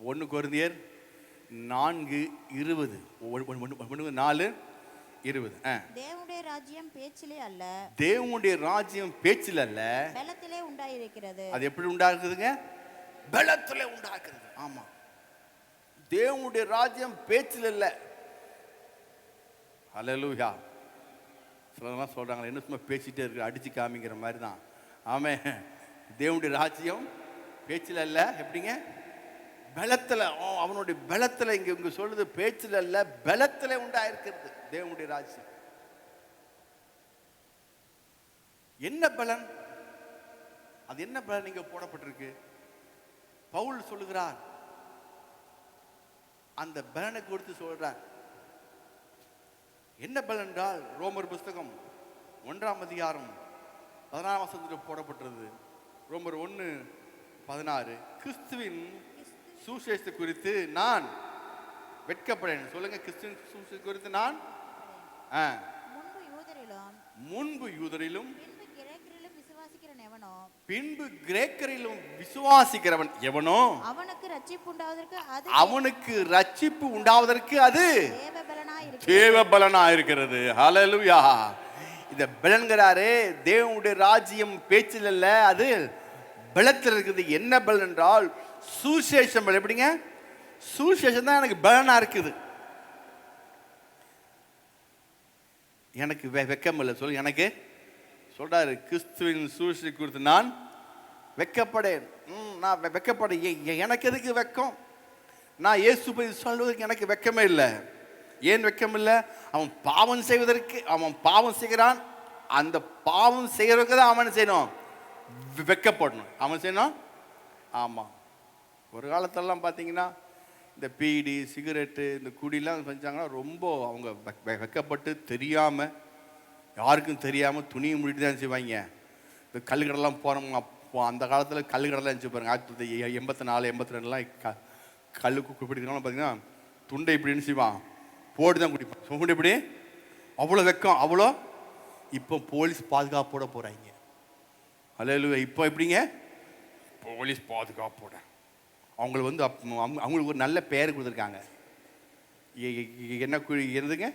1 கொரிந்தியர் 4:20. 4:20. தேவனுடைய ராஜ்யம் பேச்சிலே அல்ல, தேவனுடைய ராஜ்யம் பேச்சில் அல்ல, பலத்திலே உண்டாயிருக்கிறது. அது எப்படி உண்டாக்குதுங்க? பலத்திலே உண்டாக்குது. ஆமா, தேவனுடைய ராஜ்யம் பேச்சில் இல்ல. ஹல்லேலூயா. சிலதெல்லாம் சொல்றாங்களே, என்ன சும்மா பேசிட்டே இருக்கு, அடிச்சு காமிக்கிற மாதிரி தான். ஆமே, தேவனுடைய ராஜ்யம் பேச்சில் அல்ல, எப்படிங்க? பலத்தில். அவனுடைய பலத்தில். இங்க சொல்றது பேச்சில் அல்ல, பலத்தில் உண்டாயிருக்கிறது தேவனுடைய ராஜ்யம். என்ன பலன்? அது என்ன பலன் இங்க போடப்பட்டிருக்கு? பவுல் சொல்லுகிறார், அந்த பலனை கொடுத்து சொல்றார். என்ன பலன் என்றால், ரோமர் புஸ்தகம் 1ஆம் அதிகாரம் 16ஆம் வசனத்தில் போடப்பட்டது. ரோமர் 1:16, கிறிஸ்துவின் சுவிசேஷத்தை குறித்து நான் வெட்கப்படேன். சொல்லுங்க, கிறிஸ்துவின் சுவிசேஷத்தை குறித்து நான் முன்பு யூதரிலும் பின்பு கிரேக்கரிலும் விசுவாசிக்கிறவன் எவனோ அவனுக்கு ரட்சிப்பு உண்டாவதற்கு அது தேவ பலனாயிருக்கிறது. ஹல்லேலூயா. இந்த பலன்கிறாரே, தேவனுடைய ராஜ்யம் பேச்சில் அல்ல, அது பலத்தில் இருக்குது. என்ன பலன் என்றால் சுவிசேஷம் பலன். எப்படிங்க? சுவிசேஷம் தான் எனக்கு பலனா இருக்குது. எனக்கு வெக்கம் இல்லை. சொல்லு, எனக்கு சொல்றாரு, கிறிஸ்துவின் சுவிசேஷத்தை குறித்து நான் வெட்கப்படேன். நான் வெட்கப்படேன். எனக்கு எதுக்கு வெக்கம்? நான் இயேசு பற்றி சொல்வதற்கு எனக்கு வெக்கமே இல்லை. ஏன் வெக்கம் இல்லை? அவன் பாவம் செய்வதற்கு, அவன் பாவம் செய்கிறான். அந்த பாவம் செய்கிறதுக்கு தான் அவன் செய்யணும், வெட்கப்படணும். அவன் செய்யணும். ஆமாம், ஒரு காலத்திலலாம் பார்த்தீங்கன்னா இந்த பீடி, சிகரெட்டு, இந்த குடிலாம் செஞ்சாங்கன்னா ரொம்ப அவங்க வெக்கப்பட்டு தெரியாமல், யாருக்கும் தெரியாமல் துணியை முடிட்டு தான் செய்வாங்க. இந்த கல்லுக்கடலாம் போகிறோம். அப்போ அந்த காலத்தில் கல்லுக்கடலாம் இருந்துச்சு பாருங்க. 1984, 1982 கல்லு குடிக்கிறவங்களாம் பார்த்தீங்கன்னா துண்டை இப்படின்னு செய்வான், போட்டு தான் குடிப்பான். சுண்டு இப்படி. அவ்வளோ வெக்கம், அவ்வளோ. இப்போ போலீஸ் பாதுகாப்போட போகிறாங்க. ஹல்லேலூயா. இப்போ எப்படிங்க? போலீஸ் பாதுகாப்போட. அவங்களுக்கு வந்து அவங்களுக்கு ஒரு நல்ல பெயர் கொடுத்துருக்காங்க. என்ன என்னதுங்க?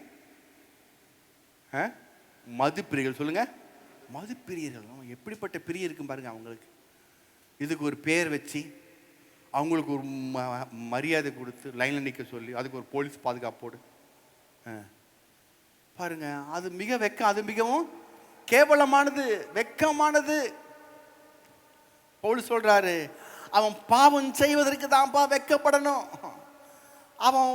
மது பிரியர்கள். சொல்லுங்க, மது பிரியர்கள். எப்படிப்பட்ட பிரியம் இருக்கும் பாருங்க அவங்களுக்கு. இதுக்கு ஒரு பேர் வச்சு அவங்களுக்கு ஒரு மரியாதை கொடுத்து லைனில் நிற்க சொல்லி அதுக்கு ஒரு போலீஸ் பாதுகாப்போடு பாருங்க. அது மிக வெக்கம். அது மிகவும் கேவலமானது, வெக்கமானது. பவுல் சொல்றாரு, அவன் பாவம் செய்வதற்கு தான்ப்பா வெக்கப்படணும். அவன்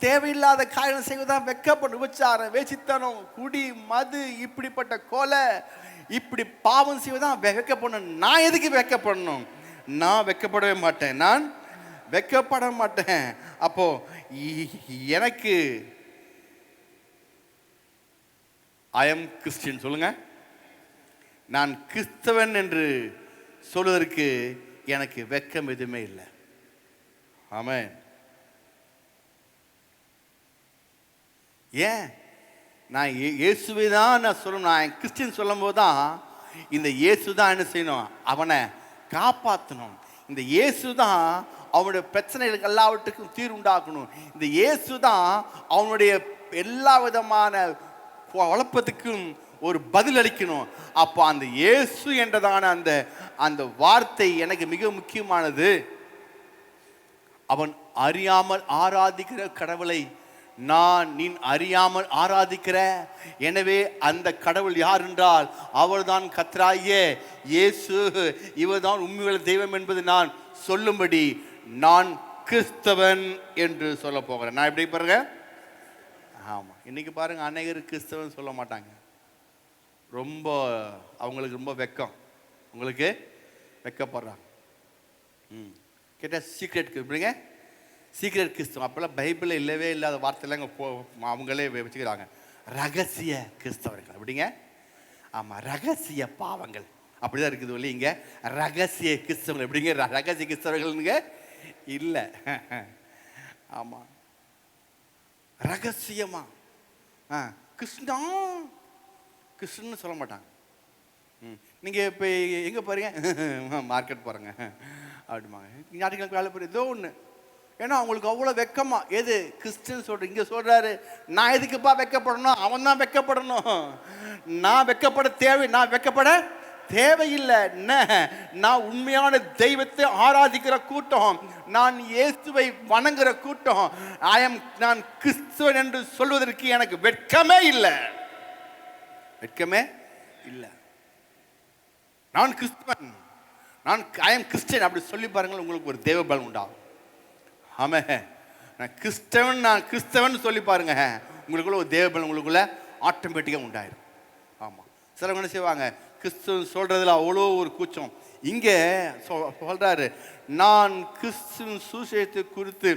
தேவையில்லாத காரியம் செய்வதான் வெக்கப்படணும். விபச்சாரம், வேசித்தனம், குடி, மது, இப்படிப்பட்ட கொலை, இப்படி பாவம் செய்வதான் வெக்கப்படணும். நான் எதுக்கு வெக்கப்படணும்? நான் வெக்கப்படவே மாட்டேன். நான் வெக்கப்பட மாட்டேன். அப்போ எனக்கு ஐ எம் கிறிஸ்டியன். சொல்லுங்க, நான் கிறிஸ்தவன் என்று சொல்வதற்கு எனக்கு வெக்கம் எதுவுமே இல்லை. ஆமென். ஏன்? நான் இயேசுவை தான் நான் சொல்லணும். நான் கிறிஸ்டியன் சொல்லும் போது தான் இந்த இயேசு தான் என்ன செய்யணும்? அவனை காப்பாற்றணும். இந்த இயேசு தான் அவனுடைய பிரச்சனைகளுக்கு எல்லாவற்றுக்கும் தீர்வு உண்டாக்கணும். இந்த இயேசு தான் அவனுடைய எல்லா விதமான குழப்பத்துக்கும் ஒரு பதில் அளிக்கணும். அப்போ அந்த இயேசு என்றதான அந்த வார்த்தை எனக்கு மிக முக்கியமானது. அவன் அறியாமல் ஆராதிக்கிற கடவுளை நீ அறியாமல் ஆராதிக்கிற. எனவே அந்த கடவுள் யார் என்றால் அவர்தான் கர்த்தராகிய இயேசு. இவர்தான் உண்மையுள்ள தெய்வம் என்பது நான் சொல்லும்படி நான் கிறிஸ்தவன் என்று சொல்ல போகிறேன். நான் எப்படி பாருங்க? ஆமாம், இன்னைக்கு பாருங்க, அநேகர் கிறிஸ்தவன் சொல்ல மாட்டாங்க. ரொம்ப அவங்களுக்கு ரொம்ப வெக்கம். உங்களுக்கு வெக்கப்படுறாங்க. கேட்டால் சீக்ரெட் எப்படிங்க? சீக்ரெட் கிறிஸ்தவம். அப்போல்லாம் பைபிளில் இல்லவே இல்லாத வார்த்தைலாம் அவங்களே வச்சுக்கிறாங்க. ரகசிய கிறிஸ்தவர்கள். அப்படிங்க? ஆமாம், ரகசிய பாவங்கள் அப்படிதான் இருக்குது. இல்லை, இங்கே ரகசிய கிறிஸ்தவர்கள். எப்படிங்க ரகசிய கிறிஸ்தவர்களுங்க? இல்லை. ஆமாம், ரகசியமா கிருஷ்ணா கிருஷ்ணன்னு சொல்ல மாட்டாங்க. நீங்கள் இப்போ எங்கே போகிறீங்க? மார்க்கெட் போகிறேங்க அப்படிமாங்க. ஞாயிற்றுக்கிழமை வேலை போகிற ஏதோ ஒன்று ஏன்னா அவங்களுக்கு அவ்வளோ வெக்கமா. எது கிறிஸ்டின் சொல்ற இங்கே சொல்றாரு, நான் எதுக்குப்பா வெக்கப்படணும், அவன் தான் வெக்கப்படணும். நான் வெக்கப்பட நான் வெக்கப்பட தேவையில்லை. என்ன, நான் உண்மையான தெய்வத்தை ஆராதிக்கிற கூட்டம், நான் இயேசுவை வணங்குற கூட்டம். நான் கிறிஸ்துவன் என்று சொல்வதற்கு எனக்கு வெட்கமே இல்லை, வெட்கமே இல்லை. நான் கிறிஸ்துவன், நான் கிறிஸ்டியன் அப்படி சொல்லி பாருங்கள், உங்களுக்கு ஒரு தேவ பலம் உண்டாகும். ஆமே, நான் கிறிஸ்தவன் சொல்லி பாருங்க, உங்களுக்குள்ள ஒரு தேவ பலம் உங்களுக்குள்ள ஆட்டோமேட்டிக்காக உண்டாயிரும். ஆமாம், சிலவங்க என்ன செய்வாங்க, கிறிஸ்துவன் சொல்றதுல அவ்வளோ ஒரு கூச்சம். இங்கே சொல்றாரு, நான் கிறிஸ்துவின் சுவிசேஷத்தை குறித்து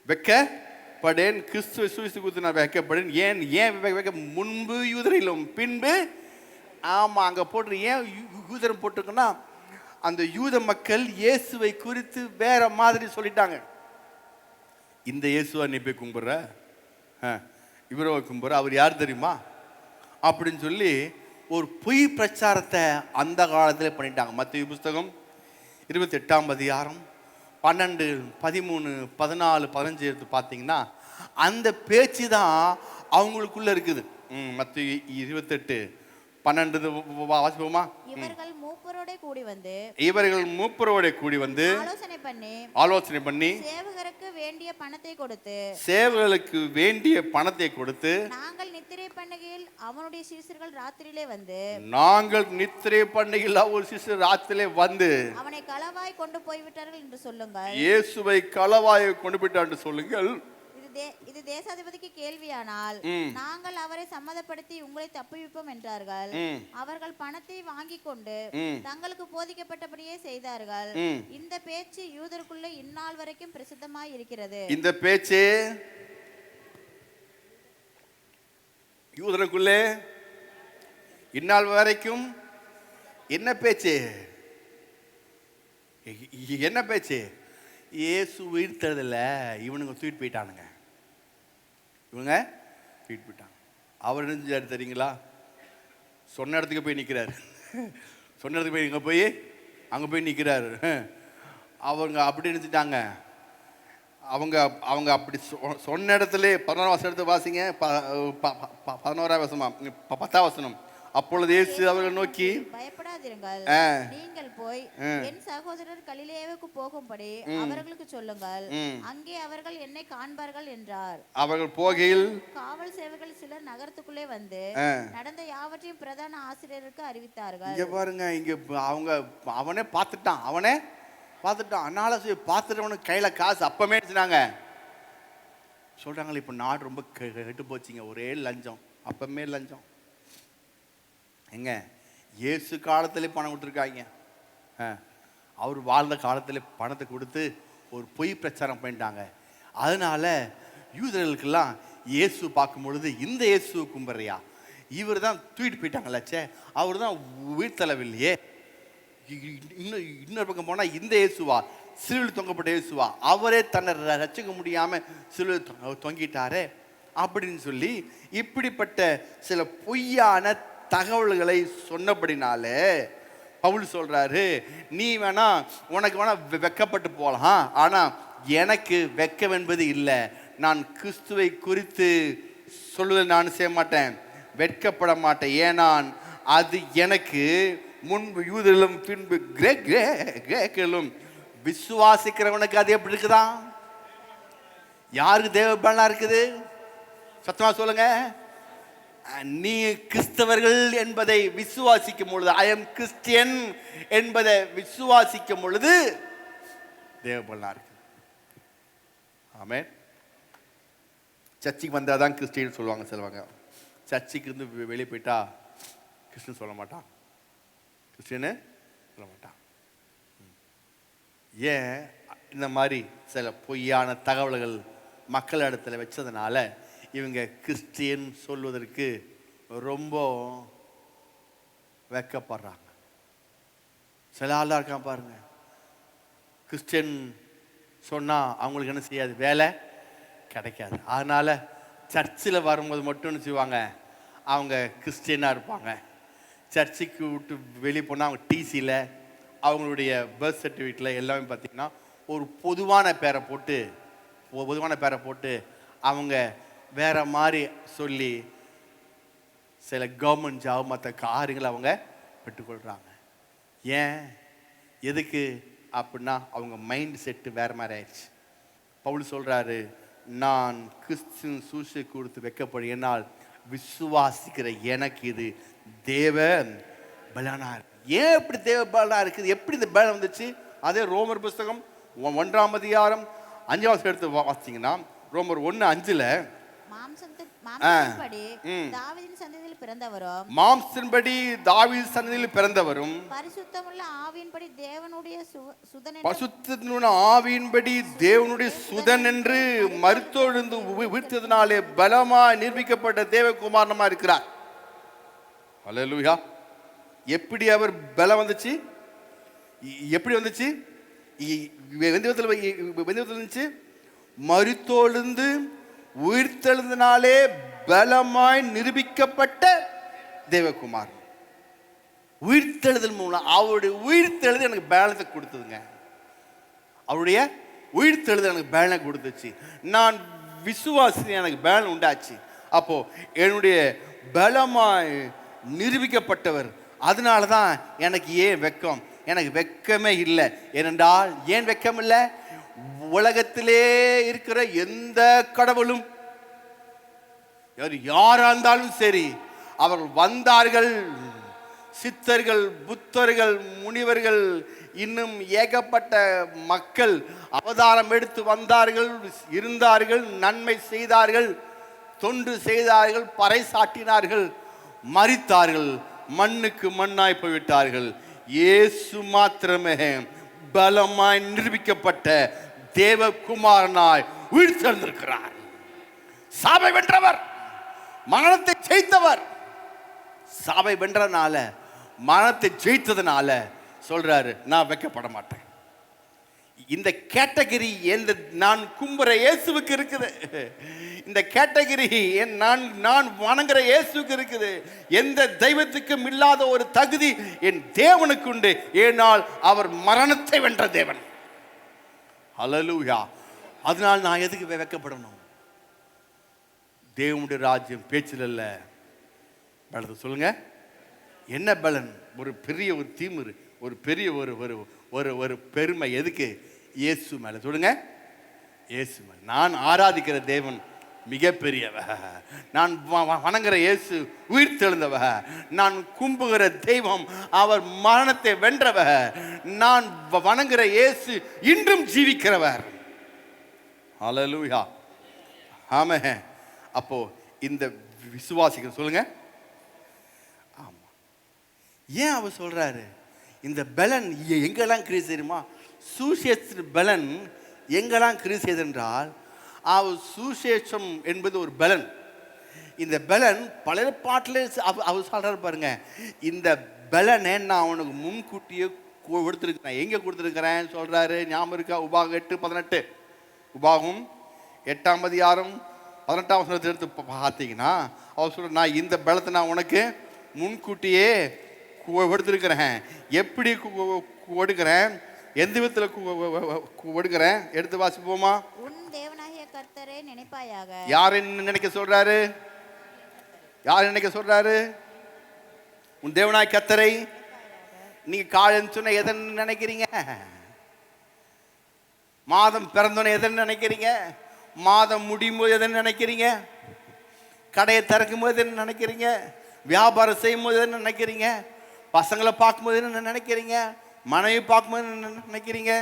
வெக்கப்படேன், கிறிஸ்துவ சுவிசேஷத்தை குறித்து நான் வெக்கப்படேன். ஏன் முன்பு யூதரிலும் பின்பு. ஆமாம், அங்கே போட்டு ஏன் யூதரம் போட்டிருக்குன்னா, அந்த யூத மக்கள் இயேசுவை குறித்து வேற மாதிரி சொல்லிட்டாங்க. இந்த இயேசுவா நீ போய் கும்பிட்ற, இவரை கும்பிட்ற, அவர் யார் தெரியுமா அப்படின்னு சொல்லி ஒரு பொய் பிரச்சாரத்தை அந்த காலத்தில் பண்ணிட்டாங்க. மத்தேயு புஸ்தகம் 28ஆம் அதிகாரம் 12, 13, 14, 15 எடுத்து பார்த்தீங்கன்னா அந்த பேச்சு தான் அவங்களுக்குள்ள இருக்குது. மத்தேயு 28, 12 வாசிப்போமா? இவர்கள் மூப்பரோட கூடி வந்து ஆலோசனை பண்ணி சேவகருக்கு வேண்டிய பணத்தை கொடுத்து நாங்கள் நித்திரை பண்ணுகையில் அவனுடைய சீசர்கள் ராத்திரியிலே வந்து அவனை களவாய் கொண்டு போய்விட்டார்கள் என்று சொல்லுங்கள். இயேசுவை களவாய் கொண்டு போய்விட்டார் என்று சொல்லுங்கள். இது தேசாதிபதிக்கு கேள்வியானால் நாங்கள் அவரை சம்மதப்படுத்தி உங்களை தப்புவிப்போம் என்றார்கள். அவர்கள் பணத்தை வாங்கி கொண்டு தங்களுக்கு போதிக்கப்பட்டபடியே செய்தார்கள். இந்த பேச்சு யூதருக்குள்ளே இந்நாள் வரைக்கும் பிரசித்தமாய் இருக்கிறது. இந்த பேச்சு யூதருக்குள்ளே இந்நாள் வரைக்கும் என்ன பேச்சு? என்ன பேச்சு? இயேசு உயிர்த்ததில்ல, இவனுங்க தூக்கிட்டு போயிட்டானுங்க. இவங்க தூக்கிட்டு போயிட்டாங்க. அவர் என்ன செஞ்சார் தெரியுங்களா? சொன்ன இடத்துக்கு போய் நிற்கிறாரு. சொன்ன இடத்துக்கு போய் அங்கே போய் நிற்கிறாரு. அவங்க அப்படி நினச்சிட்டாங்க. அவங்க அப்படி சொன்ன இடத்துல 11ஆம் வசனம் எடுத்து வாசிங்க. 11ஆம் வசனமா 10ஆம் வசனம். அப்பொழுது இயேசு அவர்கள் நோக்கி, பயப்படாதீர்கள், நீங்கள் போய் என் சகோதரர் கலிலேயாவுக்கு போகும்படி அவர்களுக்கு சொல்லுங்கள், அங்கே அவர்கள் என்னை காண்பார்கள் என்றார். அவர்கள் போகையில் காவல் சேவர்கள் சிலர் நகரத்துக்குள்ளே வந்து நடந்த யாவற்றையும் பிரதான ஆசிரியருக்கு அறிவித்தார்கள். இங்க பாருங்க, இங்க அவனே பார்த்துட்டான். அதனால பார்த்துட்டவனுக்கு கையில காசு அப்பமே சொன்னாங்க. சொல்றாங்களே, இப்ப நாடு ரொம்ப கெட்டு போச்சுங்க, ஒரே லஞ்சம், அப்பமே லஞ்சம். எங்க இயேசு காலத்திலே பணம் கொடுத்துருக்காங்க. அவர் வாழ்ந்த காலத்தில் பணத்தை கொடுத்து ஒரு பொய் பிரச்சாரம் பண்ணிட்டாங்க. அதனால யூதர்களுக்கெல்லாம் இயேசு பார்க்கும் பொழுது, இந்த இயேசு கும்பிட்றியா, இவர் தான் தூக்கிட்டு போயிட்டாங்களாச்சே, அவர் தான் உயிர்த்தளவில்லையே, இன்னொரு பக்கம் போனால் இந்த இயேசுவா, சிலுவையில் தொங்கப்பட்ட இயேசுவா, அவரே தன்னை ரசிக்க முடியாமல் சிலுவையில் தொங்கிட்டாரே அப்படின்னு சொல்லி இப்படிப்பட்ட சில பொய்யான தகவல்களை சொன்னபடினாலே பவுல் சொல்றாரு, நீ உனக்கு வேணா வெக்கப்பட்டு போகலாம், ஆனா எனக்கு வெக்கம் என்பது இல்லை. நான் கிறிஸ்துவை குறித்து சொல்லுவதை நான் செய்ய மாட்டேன், வெட்கப்பட மாட்டேன். ஏனான் அது எனக்கு முன்பு யூதர்களும் பின்பு கிரேக்கர்களும் விசுவாசிக்கிறவனுக்கு அது எப்படி இருக்குதா? யாருக்கு தேவ பலனா இருக்குது? சத்தமா சொல்லுங்க. நீ கிறிஸ்தவர்கள் என்பதை விசுவாசிக்கும் பொழுது, ஐ எம் கிறிஸ்டியன் என்பதை விசுவாசிக்கும் பொழுது தேவ பலனா இருக்கு. ஆமென். சர்ச்சுக்கு வந்தால் தான் கிறிஸ்டியன் சொல்லுவாங்க சிலவங்க. சர்ச்சுக்கு இருந்து வெளியே போயிட்டா கிறிஸ்டியன் சொல்ல மாட்டான், கிறிஸ்டியனு சொல்ல மாட்டான். ஏன் இந்த மாதிரி சில பொய்யான தகவல்கள் மக்கள் இடத்துல வச்சதுனால இவங்க கிறிஸ்டியன் சொல்வதற்கு ரொம்ப வெக்கப்படுறாங்க. சில ஆளாக இருக்கான் பாருங்க, கிறிஸ்டியன் சொன்னால் அவங்களுக்கு என்ன செய்யாது, வேலை கிடைக்காது. அதனால் சர்ச்சில் வரும்போது மட்டும் செய்வாங்க, அவங்க கிறிஸ்டியனாக இருப்பாங்க. சர்ச்சுக்கு விட்டு வெளியே போனால் அவங்க டிசியில், அவங்களுடைய பர்த் சர்டிஃபிகேட்டில் எல்லாமே பார்த்திங்கன்னா ஒரு பொதுவான பேரை போட்டு அவங்க வேற மாதிரி சொல்லி சில கவர்மெண்ட் ஜாப் மற்ற காரியங்களை அவங்க பெற்றுக்கொள்கிறாங்க. ஏன் எதுக்கு அப்படின்னா அவங்க மைண்ட் செட்டு வேற மாதிரி ஆயிடுச்சு. பவுல் சொல்றாரு, நான் கிறிஸ்துவின் சூசை கொடுத்து வைக்கப்படும் என்னால் விசுவாசிக்கிற எனக்கு இது தேவ பலனா இருக்கு. ஏன் இப்படி தேவ பலனா இருக்குது? எப்படி இந்த பலன் வந்துச்சு? அதே ரோமர் புஸ்தகம் 1ஆம் அதிகாரம் 5ஆம் வசனம் எடுத்து வாசிங்கன்னா, ரோமர் 1:5 மாம்சத்தின்படி தாவீதின் சந்ததியில் பிறந்தவரும் பரிசுத்தமுள்ள ஆவியின்படி தேவனுடைய சுதன் என்று மரித்தெழுந்து உயிர்த்ததினாலே பலமாய் நிரூபிக்கப்பட்ட தேவகுமாரனமா இருக்கிறார். ஹல்லேலூயா. எப்படி அவர் பலம் வந்துச்சு? எப்படி வந்துச்சு? வந்துச்சு மரித்தெழுந்து உயிர்த்தெழுந்தனாலே பலமாய் நிரூபிக்கப்பட்ட தேவகுமார். உயிர்த்தெழுதல் மூலம் அவருடைய உயிர்த்தெழுதல் எனக்கு பேலத்தை கொடுத்ததுங்க. அவருடைய உயிர்த்தெழுதல் எனக்கு பேலனை கொடுத்துச்சு. நான் விசுவாசி, எனக்கு பேலன் உண்டாச்சு. அப்போ என்னுடைய பலமாய் நிரூபிக்கப்பட்டவர். அதனால தான் எனக்கு ஏன் வெக்கம்? எனக்கு வெக்கமே இல்லை. ஏனென்றால் ஏன் வெக்கம் இல்லை? உலகத்திலே இருக்கிற எந்த கடவுளும் யாரா இருந்தாலும் சரி, அவர்கள் வந்தார்கள். சித்தர்கள், புத்தர்கள், முனிவர்கள், இன்னும் ஏகப்பட்ட மக்கள் அவதாரம் எடுத்து வந்தார்கள், இருந்தார்கள், நன்மை செய்தார்கள், தொண்டு செய்தார்கள், பறைசாட்டினார்கள், மரித்தார்கள், மண்ணுக்கு மண்ணாய் போய்விட்டார்கள். இயேசு மாத்திரமே பலமாய் நிரூபிக்கப்பட்ட தேவகுமாரனாய் உயிர் தெழுந்திருக்கிறார். சாபை வென்றவர், மரணத்தை ஜெயித்தவர். சாபை வென்றனால, மரணத்தை ஜெயித்ததுனால சொல்றாரு, நான் வெட்கப்பட மாட்டேன். இந்த கேட்டகரி எந்த நான் கும்புற இயேசுவுக்கு இருக்குது. இந்த கேட்டகரி நான் வணங்குற இயேசுவுக்கு இருக்குது. எந்த தெய்வத்துக்கும் இல்லாத ஒரு தகுதி என் தேவனுக்கு உண்டு. ஏனால் அவர் மரணத்தை வென்ற தேவன். ஹல்லேலூயா. அதனால் நான் எதுக்கு வெட்கப்படணும்? தேவனுடைய ராஜ்யம் பேச்சில் அல்ல, பலத்தை சொல்லுங்க. என்ன பலன்? ஒரு பெரிய ஒரு தீமுறு, ஒரு பெரிய ஒரு பெருமை எதுக்கு? இயேசு மேல. சொல்லுங்க, இயேசு மேல. நான் ஆராதிக்கிற தேவன் மிகப்பெரியவ. நான் வணங்குற இயேசு உயிர் தெழுந்தவ. நான் கும்புகிற தெய்வம் அவர் மரணத்தை வென்றவ. நான் வணங்குற இயேசு இன்றும் ஜீவிக்கிறவர். ஹல்லேலூயா. ஆமென். அப்போ இந்த விசுவாசிகள் சொல்லுங்க. ஆமா. ஏன் அவர் சொல்றாரு இந்த பலன் எங்கெல்லாம் கிரியை தெரியுமா? சுசேஷத்தின் பலன் எங்கெல்லாம் கிரியை செய்தென்றால், அவர் சுசேஷம் என்பது ஒரு பலன். இந்த பலன் பல பாட்டில் அவர் சொல்றாரு பாருங்க. இந்த பலனை நான் அவனுக்கு முன்கூட்டியே கொடுத்துருக்கிறேன். எங்க கொடுத்துருக்கிறேன் சொல்றாரு, ஞாபகம் இருக்கா? உபாகம் 8:18. உபாகம் 8ஆம் அதிகாரம் 18ஆம் வசனத்தை எடுத்து பார்த்தீங்கன்னா அவர் சொல்ற, நான் இந்த பலத்தை நான் உனக்கு முன்கூட்டியே கொடுத்துருக்கிறேன். எப்படி கொடுக்கிறேன்? எந்த விதத்தில் கொடுக்கிறேன்? எடுத்து வாசிப்போமா? உன் தேவனாகிய கர்த்தரை நினைப்பாயாக. யாரை நினைக்க சொல்றாரு? யாரை நினைக்க சொல்றாரு? உன் தேவனாகிய கர்த்தரை. நீங்க காலைன்னு சொன்ன எதை நினைக்கிறீங்க? மாதம் பிறந்தோன்னு எதை நினைக்கிறீங்க? மாதம் முடியும் போது எதை நினைக்கிறீங்க? கடையை திறக்கும் போது என்ன நினைக்கிறீங்க? வியாபாரம் செய்யும் போது என்ன நினைக்கிறீங்க? பசங்களை பார்க்கும்போது என்ன நினைக்கிறீங்க? மனைவி பார்க்கும்போது என்ன நினைக்கிறீங்க?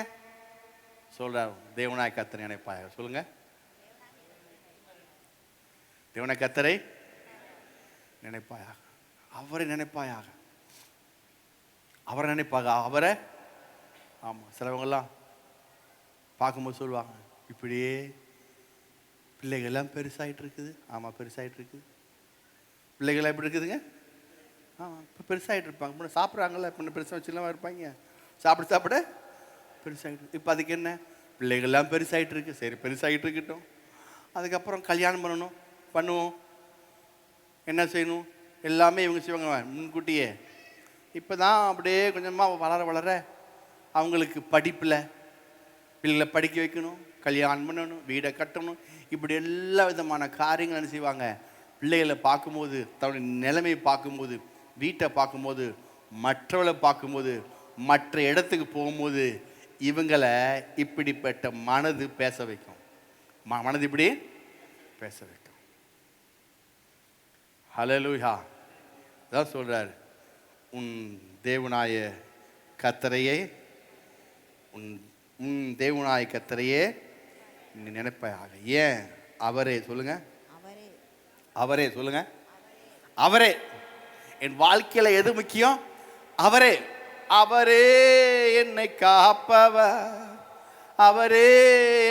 சொல்றாரு, தேவனாய் கர்த்தரை நினைப்பாயாக. சொல்லுங்க, தேவனாய் கர்த்தரை நினைப்பாயாக. அவரை நினைப்பாயாக. அவரை நினைப்பாக. அவரை. ஆமாம், சிலவங்கெல்லாம் பார்க்கும்போது சொல்லுவாங்க, இப்படியே பிள்ளைகள்லாம் பெருசாகிட்டு இருக்குது. ஆமாம், பெருசாகிட்டு இருக்குது. பிள்ளைகள்லாம் எப்படி இருக்குதுங்க? ஆமாம், இப்போ பெருசாகிட்டு இருப்பாங்க. சாப்பிட்றாங்கல்ல, இப்போ பெருசாக வச்சுலாம் இருப்பாங்க. சாப்பிட பெருசாகிட்டு. இப்போ அதுக்கு என்ன? பிள்ளைகள்லாம் பெருசாகிட்டு இருக்கு. சரி, பெருசாகிட்டு இருக்கட்டும். அதுக்கப்புறம் கல்யாணம் பண்ணுவோம். என்ன செய்யணும்? எல்லாமே இவங்க செய்வாங்க முன்கூட்டியே. இப்போ தான் அப்படியே கொஞ்சமாக வளர அவங்களுக்கு படிப்பில் பிள்ளைகளை படிக்க வைக்கணும், கல்யாணம் பண்ணணும், வீடை கட்டணும், இப்படி எல்லா விதமான காரியங்கள் என்ன செய்வாங்க. பிள்ளைகளை பார்க்கும்போது, தன்னுடைய நிலைமையை பார்க்கும்போது, வீட்டை பார்க்கும்போது, மற்றவளை பார்க்கும்போது, மற்ற இடத்துக்கு போகும்போது இவங்களை இப்படிப்பட்ட மனது பேச வைக்கும். மனது இப்படி பேச வைக்கும். ஹல்லேலூயா. அதான் சொல்றார், உன் தேவனாய கர்த்தரையே உன் தேவனாய கர்த்தரையே நீ நினைப்பாயாக. ஏன்? அவரே சொல்லுங்க, அவரே சொல்லுங்க, அவரே. என் வாழ்க்கையில எது முக்கியம்? அவரே. அவரே என்னை காப்பவர், அவரே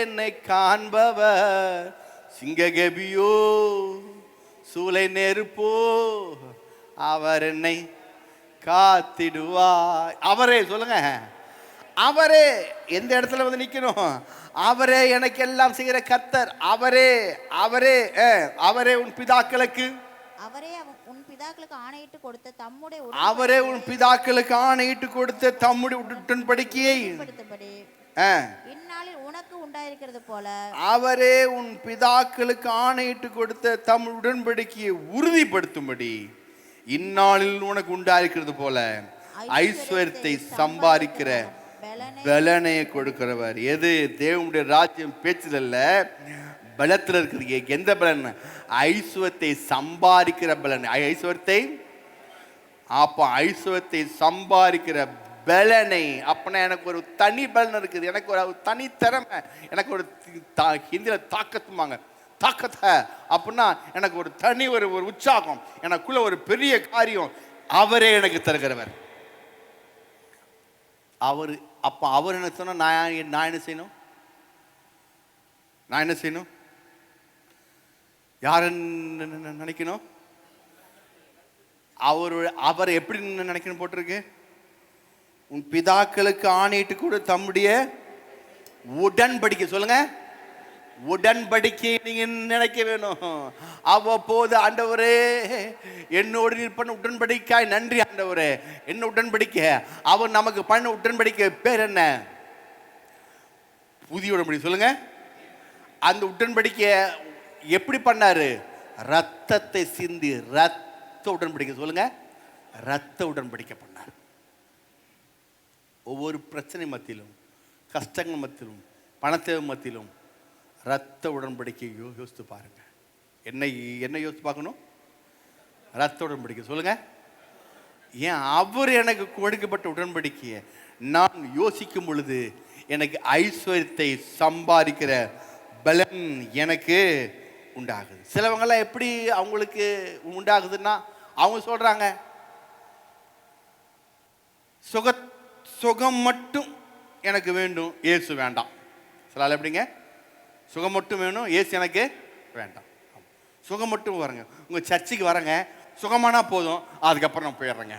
என்னை காண்பவர். சிங்ககபியோ சூளை நெருப்போ அவர் என்னை காத்திடுவார். அவரே சொல்லுங்க, அவரே. எந்த இடத்துல வந்து நிக்கணும்? அவரே எனக்கு எல்லாம் செய்கிற கர்த்தர். அவரே, அவரே, அவரே உன் பிதாக்களுக்கு, அவரே உன் பிதாக்களுக்கு ஆணையிட்டு கொடுத்த தம்முடைய, அவரே உன் பிதாக்களுக்கு ஆணையிட்டு கொடுத்த தம்முடைய உடன்படிக்கையை இந்நாளில் உனக்கு உண்டாயிருக்கிறது போல, அவரே உன் பிதாக்களுக்கு ஆணையிட்டு கொடுத்த தம் உடன்படிக்கையை உறுதிப்படுத்தும்படி இந்நாளில் உனக்கு உண்டாயிருக்கிறது போல ஐஸ்வர்யத்தை சம்பாதிக்கிற பலனையை கொடுக்கிறவர். எது? தேவனுடைய ராஜ்யம் பேச்சில் அல்ல, பலத்தில் இருக்கிற. எந்த பலன்? ஐஸ்வர்யத்தை சம்பாதிக்கிற பலன். ஐஸ்வர்யத்தை, அப்ப ஐஸ்வர்யத்தை சம்பாதிக்கிற பலனை. அப்பனா எனக்கு ஒரு தனி பலன் இருக்குது, எனக்கு ஒரு தனி திறமை, எனக்கு ஒரு ஹிந்தியில தாக்கத்துமாங்க, தாக்கத்தை. அப்படின்னா எனக்கு ஒரு தனி ஒரு உற்சாகம், எனக்குள்ள ஒரு பெரிய காரியம். அவரே எனக்கு தருகிறவர். அவர். அப்ப அவர் என்ன சொன்னா நான் என்ன செய்யணும்? நான் என்ன செய்யணும்? யார் நினைக்கணும்? அவர் எப்படி நினைக்கணும் போட்டிருக்கு? உன் பிதாக்களுக்கு ஆணையிட்டு கூட தம்முடைய உடன்படிக்கை. சொல்லுங்க, உடன்படிக்கை நீங்க நினைக்க வேணும். அவ்வப்போது ஆண்டவரே என்னோடு நீர் பண்ண உடன்படிக்காய் நன்றி ஆண்டவரே. என்ன உடன்படிக்கை? அவர் நமக்கு பண்ண உடன்படிக்கை பேர் என்ன? புதிய உடன்படிக்கை. சொல்லுங்க, அந்த உடன்படிக்கை எப்படி பண்ணாரு? ரத்தத்தை சிந்தி, ரத்த உடன்படிக்கை. சொல்லுங்க, ரத்த உடன்படிக்கை பண்ணார். ஒவ்வொரு பிரச்சனை மத்தியிலும், கஷ்டங்கள் மத்தியிலும், பணத்தேவை மத்தியிலும் ரத்த உடன்படிக்கை யோசித்து பாருங்க. என்ன யோசித்து பார்க்கணும்? ரத்த உடன்படிக்கை. சொல்லுங்க, ஏன்? அவர் எனக்கு கொடுக்கப்பட்ட உடன்படிக்கையை நான் யோசிக்கும் பொழுது எனக்கு ஐஸ்வர்யத்தை சம்பாதிக்கிற பலன் எனக்கு உண்டாகுது. சிலவங்களாம் எப்படி அவங்களுக்கு உண்டாகுதுன்னா, அவங்க சொல்றாங்க சுகம் மட்டும் எனக்கு வேண்டும், இயேசு வேண்டாம். சில எப்படிங்க? சுகம் மட்டும் வேணும், இயேசு எனக்கு வேண்டாம். சுகம் மட்டும் வரங்க, உங்க சர்ச்சுக்கு வரங்க, சுகமானா போதும், அதுக்கப்புறம் நான் போயிடுறேங்க.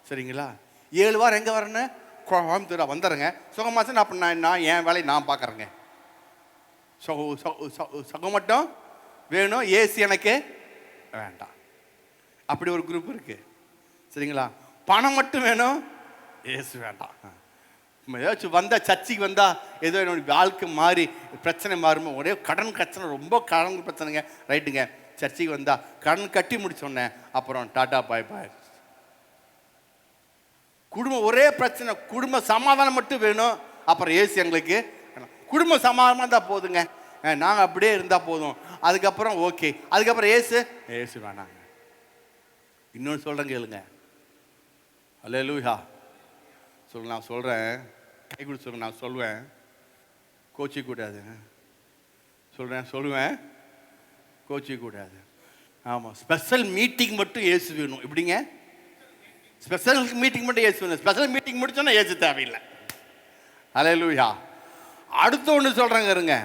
சரிங்களா? 7 வாரம் எங்க வரேன்னு கோயம்புத்தூர் வந்துடுறேங்க. சுகமாச்சு நான் என் வேலையை நான் பார்க்குறேங்க. சுகம் மட்டும் வேணும், இயேசு எனக்கு வேண்டாம். அப்படி ஒரு குரூப் இருக்கு. சரிங்களா? பணம் மட்டும் வேணும், இயேசு வேண்டாம். ஏதாச்சும் வந்தா, சர்ச்சைக்கு வந்தா ஏதோ என்னோட வாழ்க்கை மாறி பிரச்சனை மாறுமோ, ஒரே கடன் பிரச்சனை, ரொம்ப கடன் பிரச்சனைங்க. ரைட்டுங்க, சர்ச்சைக்கு வந்தா கடன் கட்டி முடிச்சோன்னே அப்புறம் டாட்டா பாய் பாய். குடும்பம் ஒரே பிரச்சனை, குடும்ப சமாதானம் மட்டும் வேணும், அப்புறம் ஏசு எங்களுக்கு குடும்ப சமாதானமாக இருந்தால் போதுங்க, நாங்கள் அப்படியே இருந்தால் போதும், அதுக்கப்புறம் ஓகே, அதுக்கப்புறம் ஏசு வேணாங்க. இன்னொன்று சொல்கிறேன் கேளுங்க. அல்லேலூயா. நான் சொல்கிறேன், கை கொடு சொல்லுங்க. நான் சொல்லுவேன், கோச்சிக்கூடாது. சொல்லுவேன், கோச்சிக்கூடாது. ஆமாம், ஸ்பெஷல் மீட்டிங் மட்டும் ஏசு வேணும். எப்படிங்க? ஸ்பெஷல் மீட்டிங் மட்டும் ஏசு வேணும். ஸ்பெஷல் மீட்டிங் முடிச்சோன்னா ஏசு தேவையில்லை. அல்லேலூயா. அடுத்த ஒன்று சொல்கிறேங்க இருங்க,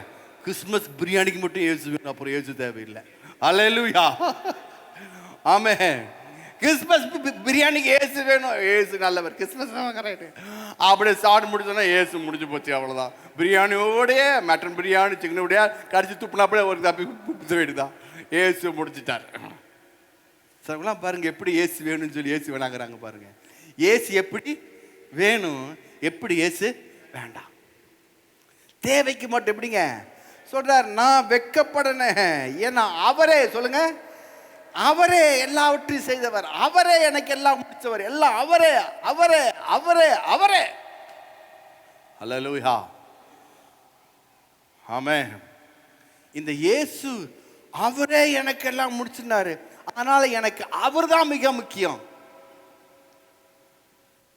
கிறிஸ்மஸ் பிரியாணிக்கு மட்டும் ஏசு வேணும், அப்புறம் ஏசு தேவையில்லை. அல்லேலூயா. ஆமென். கிறிஸ்மஸ் பிரியாணிக்கு ஏசு வேணும், ஏசு நல்லவர், கிறிஸ்மஸ் கரெக்ட். அப்படியே சாப்பிட்டு முடிச்சோன்னா ஏசு முடிஞ்சு போச்சு, அவ்வளோதான். பிரியாணியோடைய மட்டன் பிரியாணி சிக்கனுடைய கடிச்சு துப்புனாப்படியே ஒரு தப்பி வேண்டிதான், ஏசு முடிச்சுட்டார். சார்லாம் பாருங்க எப்படி ஏசு வேணும்னு சொல்லி ஏசு வேணாங்கிறாங்க பாருங்க. ஏசு எப்படி வேணும், எப்படி ஏசு வேண்டாம். தேவைக்கு மட்டும் எப்படிங்க சொல்றார், நான் வெட்கப்படனேன். ஏன்னா அவரே சொல்லுங்க, அவரே எல்லாவற்றையும் செய்தவர், அவரே எனக்கு எல்லாம் முடிச்சவர், எல்லாம் அவரே அவரே அவரே அவரே. ஹல்லேலூயா, ஆமென். இந்த இயேசு அவரே எனக்கு எல்லாம் முடிச்சிருந்தாரு. அதனால எனக்கு அவர்தான் மிக முக்கியம்.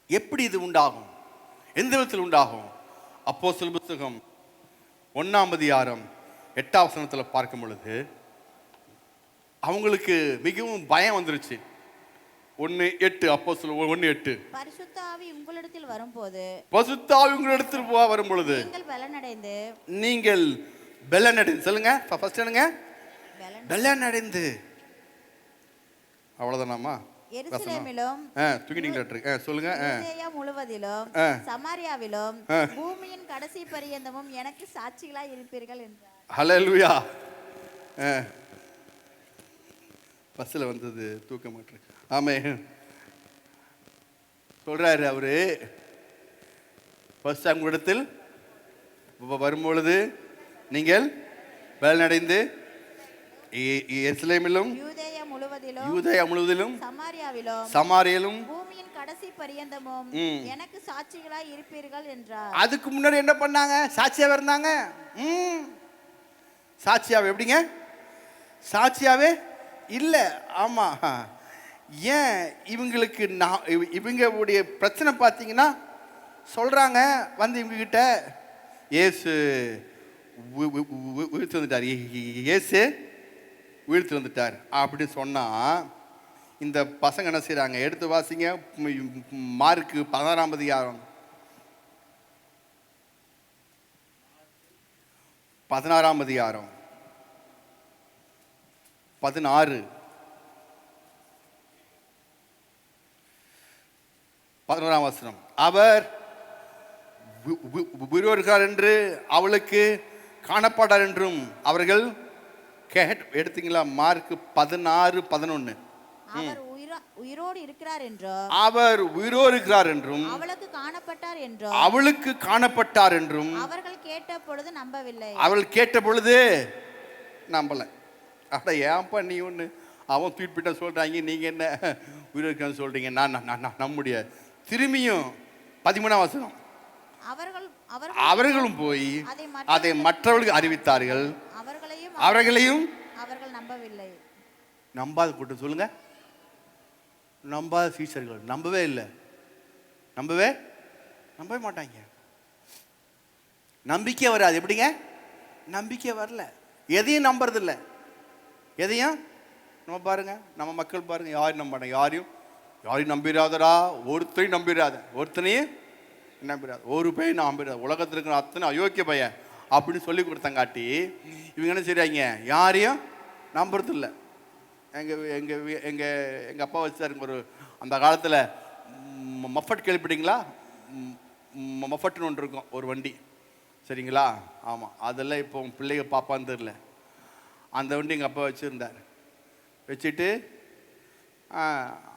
எப்படி இது உண்டாகும்? எந்த விதத்தில் உண்டாகும்? அப்போஸ்தலர் புத்தகம் 1:8 பார்க்கும் பொழுது அவங்களுக்கு மிகவும் பயம் வந்துருச்சு. 1:8 அப்போஸ்தலர் 1:8 பரிசுத்த ஆவி உங்களிடத்தில் வரும்போது, பரிசுத்த ஆவி உங்களிடத்தில் வரும் பொழுது நீங்கள் பெலனடைந்து சொல்லுங்க. ஃபர்ஸ்ட் என்னங்க? பெலனடைந்து. அவ்வளவுதானாமா? எருசலேமிலும் தூங்கிட்டீங்களா? சொல்லுங்க. யூதேயா முழுவதிலும் சமாரியாவிலும் பூமியின் கடைசி பரியந்தமும் எனக்கு சாட்சிகளாய் இருப்பீர்கள் என்றார். ஹல்லேலூயா. பஸ்ல வந்தது தூக்க மாட்டேன். ஆமென். சொல்றாரு அவரு, ஃபர்ஸ்ட் உங்களிடத்தில் வரும்பொழுது நீங்கள் பலனடைந்து எருசலேமிலும் யூதேயா முழுவதிலும் சமாரியாவிலும் பூமியின் கடைசி பரியந்தமும் எனக்கு சாட்சிகளாய் இருப்பீர்கள் என்றார். அதுக்கு முன்னாடி என்ன பண்ணாங்க? சாட்சியாவே இருந்தாங்க. சாட்சியாவே எப்படிங்க? சாட்சியாவே இல்ல. ஆமா. ஏன் இவங்களுக்கு இவங்களுடைய பிரச்சனை பார்த்தீங்கன்னா சொல்றாங்க வந்து இவங்க கிட்ட, இயேசு உயிர்த்து வந்துட்டார், இயேசு உயிர்த்து வந்துட்டார் அப்படின்னு சொன்னா இந்த பசங்க என்ன செய்யறாங்க? எடுத்து வாசிங்க, மார்க்கு 16 அதிகாரம் 16 வசனம். அவர் உயிரோடுகிறார் என்று அவளுக்கு காணப்படார் என்றும் அவர்கள் எடுத்தீங்களா? மார்க் 16:11. அவர் உயிரோடு இருக்கிறார் என்றும் அவர் உயிரோடு இருக்கிறார் என்றும் அவளுக்கு காணப்பட்டார் என்றும் அவர்கள் கேட்ட பொழுது நம்பவில்லை. அவர்கள் கேட்ட பொழுது நம்பல. அட ஏன்பா நீ ஒன்று அவன் தூக்கிட்டு போயிட்டா சொல்றாங்க, நீங்க என்ன உயிரோடு இருக்கான்னு சொல்றீங்க? நான் நம்ப முடியாது. திரும்பியும் 13 வசனம். அவர்களும் போய் அதை மற்றவர்களுக்கு அறிவித்தார்கள், அவர்களையும் அவர்கள் நம்பவில்லை. நம்பாத கூட்டம் சொல்லுங்க, நம்பாத சீஷர்கள். நம்பவே இல்லை, நம்பவே மாட்டாங்க. நம்பிக்கை வராது. எப்படிங்க? நம்பிக்கை வரல, எதையும் நம்புறது இல்லை. எதையும் நம்ம பாருங்க, நம்ம மக்கள் பாருங்க, யாரும் நம்ப மாட்டாங்க. யாரையும் நம்பிடாதடா. ஒருத்தரையும் நம்பிடாத, ஒருத்தனையும் நம்பிடாது, ஒரு பையன் நம்பிடாது. உலகத்தில் இருக்கிற அத்தனை அயோக்கிய பையன் அப்படின்னு சொல்லி கொடுத்தங்காட்டி இவங்க என்ன செய்றாங்க? யாரையும் நம்புறது இல்லை. எங்கள் அப்பா வச்சாருங்க ஒரு, அந்த காலத்தில் மஃபட் கேள்விப்பட்டீங்களா? மஃபட்னு ஒன்று இருக்கும், ஒரு வண்டி, சரிங்களா? ஆமாம், அதெல்லாம் இப்போ உங்கள் பிள்ளைங்க பாப்பான்னு தெரில. அந்த வண்டி எங்கள் அப்பா வச்சுருந்தார். வச்சுட்டு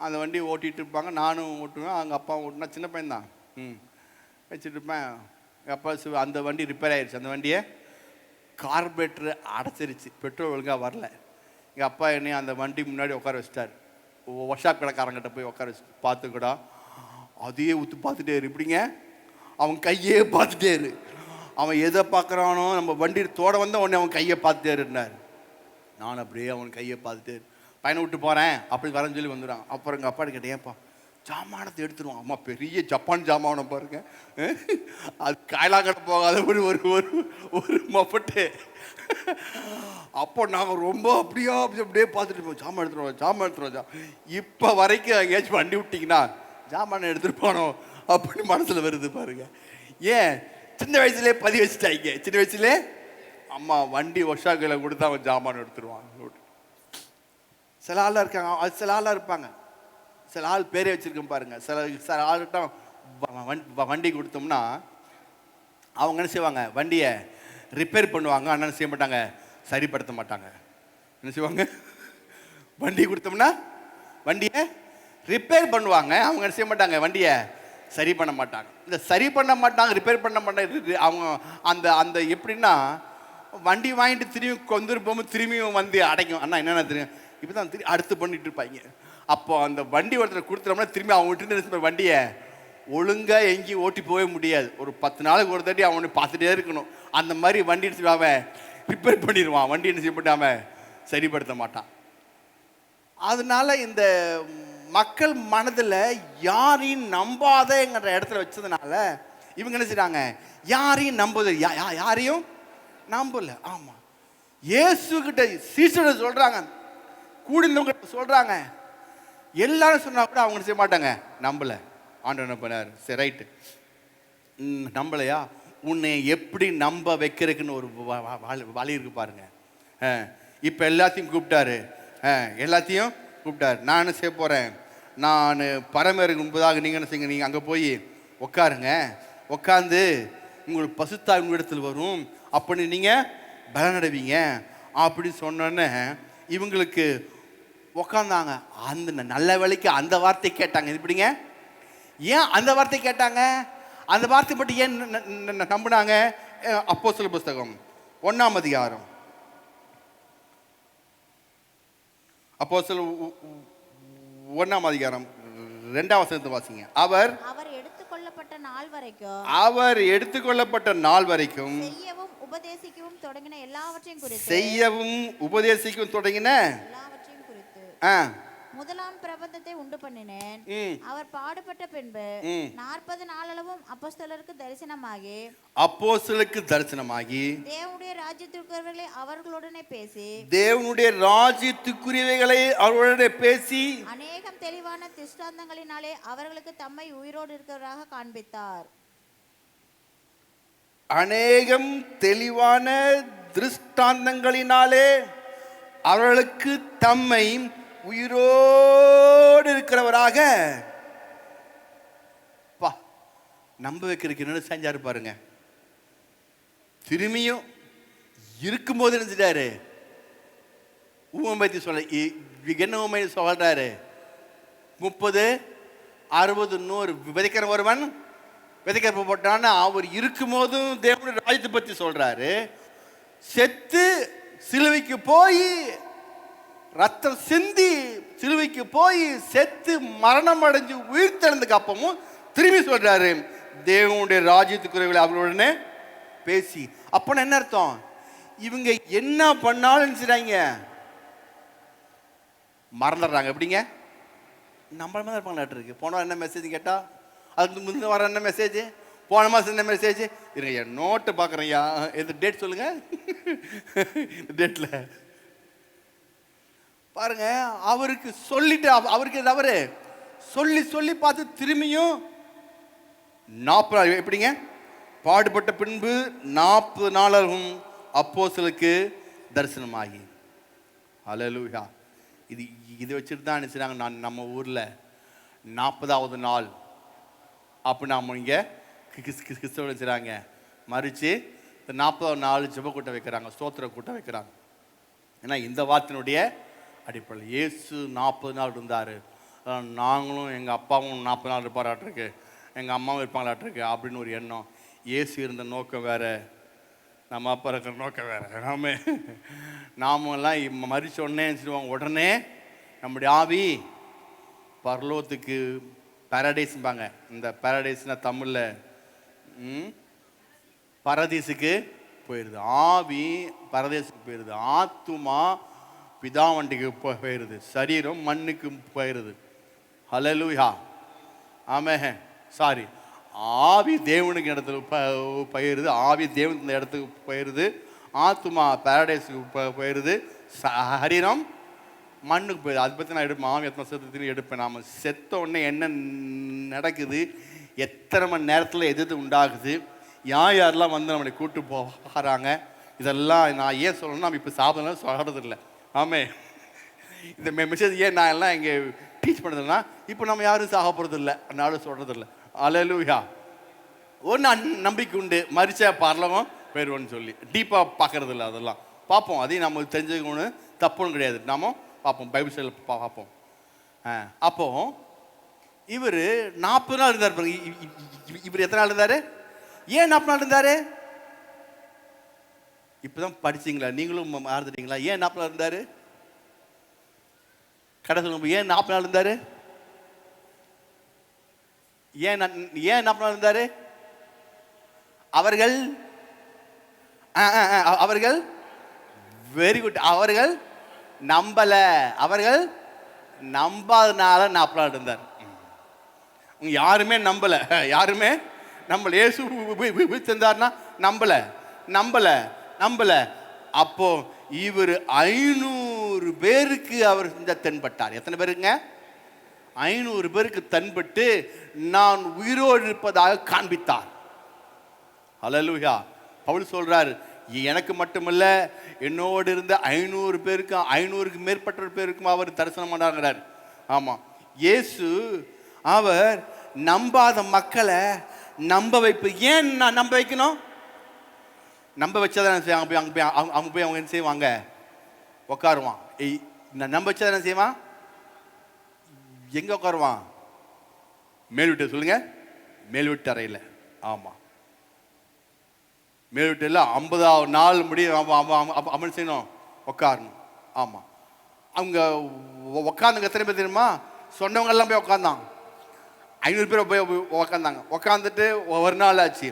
அந்த வண்டி ஓட்டிகிட்டு இருப்பாங்க, நானும் ஓட்டுவேன், அவங்க அப்பா ஓட்டுனா, சின்ன பையன்தான். வச்சுட்டு இருப்பேன். எங்கள் அப்பா அந்த வண்டி ரிப்பேர் ஆகிடுச்சு. அந்த வண்டியை கார்பரேட்டர் அடைச்சிருச்சு, பெட்ரோல் ஒழுங்காக வரல. எங்கள் அப்பா என்னையும் அந்த வண்டி முன்னாடி உட்கார வச்சிட்டார். ஒர்க் ஷாப் கடைக்காரங்கிட்ட போய் உட்கார வச்சு, பார்த்துக்கூடா அதையே ஊற்றி பார்த்துட்டே இரு. இப்படிங்க அவன் கையே பார்த்துட்டே இரு. அவன் எதை பார்க்குறானோ, நம்ம வண்டி தோட வந்தால் உடனே அவன் கையை பார்த்துட்டே இருந்தார். நான் அப்படியே அவன் கையை பார்த்துட்டே பையனை விட்டு போகிறேன் அப்படி வரேன்னு சொல்லி வந்துடுறான். அப்புறம் எங்கள் அப்பாட்ட கேட்டேன், ஏப்பா ஜாமானத்தை எடுத்துருவான். அம்மா பெரிய ஜப்பான் ஜாமானை பாருங்க, அது காயலாக்கடை போகாத ஒரு ஒரு ஒரு மப்பட்டு. அப்போ நாங்கள் ரொம்ப அப்படியே பார்த்துட்டு இருப்போம், ஜாமான் எடுத்துருவோம். இப்போ வரைக்கும் எங்கேயாச்சும் வண்டி விட்டிங்கன்னா ஜாமானை எடுத்துகிட்டு போனோம் அப்படின்னு மனசில் வருது பாருங்க. ஏன்? சின்ன வயசுலேயே பதிவு வச்சுட்டாங்க. சின்ன வயசுலே அம்மா வண்டி ஒர்க்ஷாப்பில் கொடுத்தா அவன் ஜாமான் எடுத்துருவான். சில ஆளாக இருக்காங்க, அது சில ஆளாக இருப்பாங்க, சில ஆள் பேரே வச்சுருக்கேன் பாருங்கள். சில ஆள்கிட்ட வண்டி கொடுத்தோம்னா அவங்க என்ன செய்வாங்க? வண்டியை ரிப்பேர் பண்ணுவாங்க, ஆனால் என்ன செய்ய மாட்டாங்க? சரிப்படுத்த மாட்டாங்க. என்ன செய்வாங்க? வண்டி கொடுத்தோம்னா வண்டியை ரிப்பேர் பண்ணுவாங்க, அவங்க என்ன செய்ய மாட்டாங்க? வண்டியை சரி பண்ண மாட்டாங்க. இந்த சரி பண்ண மாட்டாங்க, ரிப்பேர் பண்ண மாட்டாங்க. அவங்க அந்த அந்த எப்படின்னா, வண்டி வாங்கிட்டு திரும்பி கொண்டு போகும்போது திரும்பியும் வந்து அடைக்கும். அண்ணா என்னென்ன தெரியும், இப்போ தான் அடுத்து பண்ணிட்டு இருப்பாங்க. அப்போ அந்த வண்டி ஒருத்தர் கொடுத்துட்டோம்னா திரும்பி அவங்க விட்டு வண்டியை ஒழுங்காக எங்கேயும் ஓட்டி போகவே முடியாது. ஒரு 10 நாளுக்கு ஒரு தாட்டி அவனை பார்த்துட்டே இருக்கணும். அந்த மாதிரி வண்டி எடுத்து அவன் ரிப்பேர் பண்ணிடுவான். வண்டி என்ன செய்யப்பட்டு அவன் சரிப்படுத்த மாட்டான். அதனால இந்த மக்கள் மனதில் யாரையும் நம்பாதங்கிற இடத்துல வச்சதுனால இவங்க என்ன செய்றாங்க, யாரையும் நம்புது, யாரையும் நம்பல. ஆமாம், இயேசுகிட்ட சீசர்கள் சொல்கிறாங்க, கூடினவங்க சொல்கிறாங்க, எல்லாரும் சொன்னா கூட அவங்க செய்ய மாட்டாங்க, நம்பலை. ஆண்டவர் என்ன பண்ணார், சரி ரைட்டு நம்பலையா, உன்னை எப்படி நம்ப வைக்கிறதுக்குன்னு ஒரு வழி இருக்கு பாருங்க. இப்போ எல்லாத்தையும் கூப்பிட்டாரு, எல்லாத்தையும் கூப்பிட்டாரு. நான் என்ன செய்ய போகிறேன், நான் பரமேறுக்கு முன்பதாக நீங்கள் என்ன செய்யுங்க, நீங்கள் அங்கே போய் உட்காருங்க, உட்காந்து உங்களுக்கு பசுத்தா உங்களிடத்தில் வரும், அப்படி நீங்கள் பலனடைவீங்க அப்படின்னு சொன்னோன்னே இவங்களுக்கு உக்காந்தாங்க. அந்த நல்ல வேலைக்கு அந்த வார்த்தை கேட்டாங்க. இது எப்படிங்க, ஏன் அந்த வார்த்தை கேட்டாங்க, அந்த வார்த்தை மட்டும் ஏன் நம்பினாங்க? அப்போஸ்தலர் புஸ்தகம் 1ஆம் அதிகாரம், அப்போஸ்தலர் 1ஆம் அதிகாரம் 2ஆம் வசனத்தை வாசிங்க. அவர் எடுத்துக்கொள்ளப்பட்ட நாள் வரைக்கும், அவர் எடுத்துக்கொள்ளப்பட்ட நாள் வரைக்கும் செய்யவும் உபதேசிக்கவும் தொடங்கின எல்லாவற்றையும் குறித்து, செய்யவும் உபதேசிக்கவும் தொடங்கின எல்லாவற்றையும் குறித்து முதலாம் பிரபந்தத்தை உண்டு பண்ணினேன். அவர் பாடுபட்ட பின்பு 40 நாளளவும் அப்போஸ்தலருக்கு தரிசனமாகி தேவனுடைய ராஜ்யத்துக்குரியவைகளை அவர்களுடனே பேசி அநேகம் தெளிவான திருஷ்டாந்தங்களினாலே அவர்களுக்கு தம்மை உயிரோடு இருக்கிறவராக காண்பித்தார். அநேகம் தெளிவான திருஷ்டாந்தங்களினாலே அவர்களுக்கு தம்மை உயிரோடு இருக்கிறவராக நம்ப வைக்கிறதுக்கு என்ன செஞ்சாரு பாருங்க. திரும்பியும் இருக்கும்போது நினைச்சிட்டாரு, ஊமை பற்றி சொல்ல, என்ன ஊமை சொல்றாரு, 30, 60, 100 விதைக்கிற ஒருவன் விதைக்க போட்டான்னு அவர் இருக்கும்போதும் தேவனுடைய ராஜ்யத்தை பற்றி சொல்றாரு. செத்து சிலுவைக்கு போய் ரத்தம் சிந்தி சிலுவைக்கு போய் செத்து மரணம் அடைஞ்சு உயிர் தெழுந்ததுக்கு அப்பமும் திரும்பி சொல்றாரு, தேவனுடைய ராஜ்யத்துக்குரியவர்களை அவர்களுடனே பேசி. அப்ப என்ன அர்த்தம், இவங்க என்ன பண்ணாலும் செய்றாங்க, மறந்துடுறாங்க. எப்படிங்க, நம்மள மாதிரி இருப்பாங்க இருக்கு. போன என்ன மெசேஜ் கேட்டா, அதுக்கு முந்தின வர என்ன மெசேஜ், போன மாதம் என்ன மெசேஜ், இருங்க என் நோட்டு பார்க்குறேன்யா, எந்த டேட் சொல்லுங்க, டேட்டில் பாருங்க. அவருக்கு சொல்லிட்டு அவருக்கு அவரு சொல்லி சொல்லி பார்த்து திரும்பியும் 40 நாள் எப்படிங்க, பாடுபட்ட பின்பு 40 நாளும் அப்போஸ்தலருக்கு தரிசனமாகி. ஹல்லேலூயா. இது வச்சுட்டு தான் நினைச்சாங்க, நான் நம்ம ஊரில் 40வது நாள் அப்படி நாம் இங்கே கிறிஸ்தவ வச்சுறாங்க, மறித்து இந்த 40வது நாள் ஜெப கூட்டம் வைக்கிறாங்க, ஸ்தோத்திர கூட்டம் வைக்கிறாங்க. ஏன்னா இந்த வார்த்தையினுடைய அடிப்படையில் இயேசு 40 நாள் இருந்தார், நாங்களும் எங்கள் அப்பாவும் 40 நாள் இருப்பாராட்டிருக்கு, எங்கள் அம்மாவும் இருப்பாங்களாட்டிருக்கு அப்படின்னு ஒரு எண்ணம். இயேசு இருந்த நோக்கம் வேறு, நம்ம அப்பா இருக்கிற நோக்கம் வேறு. நாமெல்லாம் மறிச்ச உடனே சொல்லுவாங்க, உடனே நம்முடைய ஆவி பரலோகத்துக்கு பாரடைஸ்பாங்க. இந்த பாரடைஸ்னால் தமிழில் பரதீசுக்கு போயிடுது, ஆவி பரதேசுக்கு போயிடுது, ஆத்துமா பிதாவண்டிக்கு போயிடுது, சரீரம் மண்ணுக்கு போயிடுது. ஹல்லேலூயா. ஆமென். சாரி, ஆவி தேவனுக்கு இடத்துல போயிடுது, ஆவி தேவன் இடத்துக்கு போயிடுது, ஆத்துமா பாரடைஸுக்கு போயிடுது, சரீரம் மண்ணுக்கு போயிடுது. அதை பற்றி நான் எடுப்பேன், ஆவி ஆத்மா சத்தத்திலையும் எடுப்பேன். நாம் செத்த உடனே என்ன நடக்குது, எத்தனை மணி நேரத்தில் எது உண்டாகுது, யாரெல்லாம் வந்து நம்மளை கூட்டு போகிறாங்க, இதெல்லாம் நான் ஏன் சொல்லணும்னா, நம்ம இப்போ சாப்பிடலாம் சொல்கிறதில்ல. ஆமே, இந்த மெசேஜ் ஏன் நான் எல்லாம் இங்கே டீச் பண்ணுறதுன்னா, இப்போ நம்ம யாரும் சாக போகிறதில்ல, நானும் சொல்கிறதில்ல. ஹல்லேலூயா. ஒரு நம்பிக்கை உண்டு, மரிச்சா பரலோகம் போயிடுவோன்னு சொல்லி டீப்பாக பார்க்கறதில்ல. அதெல்லாம் பார்ப்போம், அதையும் நம்ம தெரிஞ்சுக்கணும், தப்புன்னு கிடையாது. நாம பார்ப்போம், பைபிள் ஸ்டைலில் பார்ப்போம். அப்போ இவர் 40 நாள் இருந்தார் பாருங்க. இவர் எத்தனை நாள் இருந்தாரு? ஏன் 40 நாள் இருந்தாரு? இப்பதான் படிச்சீங்களா? நீங்களும் மறந்துட்டீங்களா? ஏன் 40 நாள் இருந்தாரு? கடை சொல்லுங்க. ஏன் 40 நாள் இருந்தாரு? ஏன் 40 நாள் இருந்தாரு? அவர்கள் அவர்கள் வெரி குட். அவர்கள் நம்பல. அவர்கள் நம்பாதனால 40 நாள் இருந்தார். யாருமே நம்பல. யாருமே நம்பல. இயேசு இருந்தார்னா நம்பல நம்பல நம்பல. அப்போ இவர் 500 பேருக்கு அவர் தென்பட்டார். எத்தனை பேருங்க? 500 பேருக்கு தென்பட்டு நான் உயிரோடு இருப்பதாக காண்பித்தார். ஹல்லேலூயா. பவுல் சொல்றார், எனக்கு மட்டுமல்ல என்னோடு இருந்த 500 பேருக்கும் 500க்கு மேற்பட்ட பேருக்கும் அவர் தரிசனம் பண்ணாங்கிறார். ஆமா, இயேசு அவர் நம்பாத மக்களை நம்ப வைப்பு. ஏன் நான் நம்ப வைக்கணும்? நம்ப வச்சாதான் அவங்க போய் அவங்க என்ன செய்வாங்க? உட்காருவான். நம்ப வச்சாதான் என்ன செய்வான்? எங்க உட்காருவான்? மேல் வீட்டு. சொல்லுங்க, மேல் வீட்டு அறையில். ஆமா, மேல் வீட்டில் 50வது நாள் முடியும் அமன் செய்யணும், உட்காரணும். ஆமா, அவங்க உட்காந்துங்க. எத்தனை பேர் தெரியுமா? சொன்னவங்க எல்லாம் போய் உட்காந்தான். 500 பேர் போய் உட்காந்தாங்க. உட்காந்துட்டு ஒரு நாள் ஆச்சு,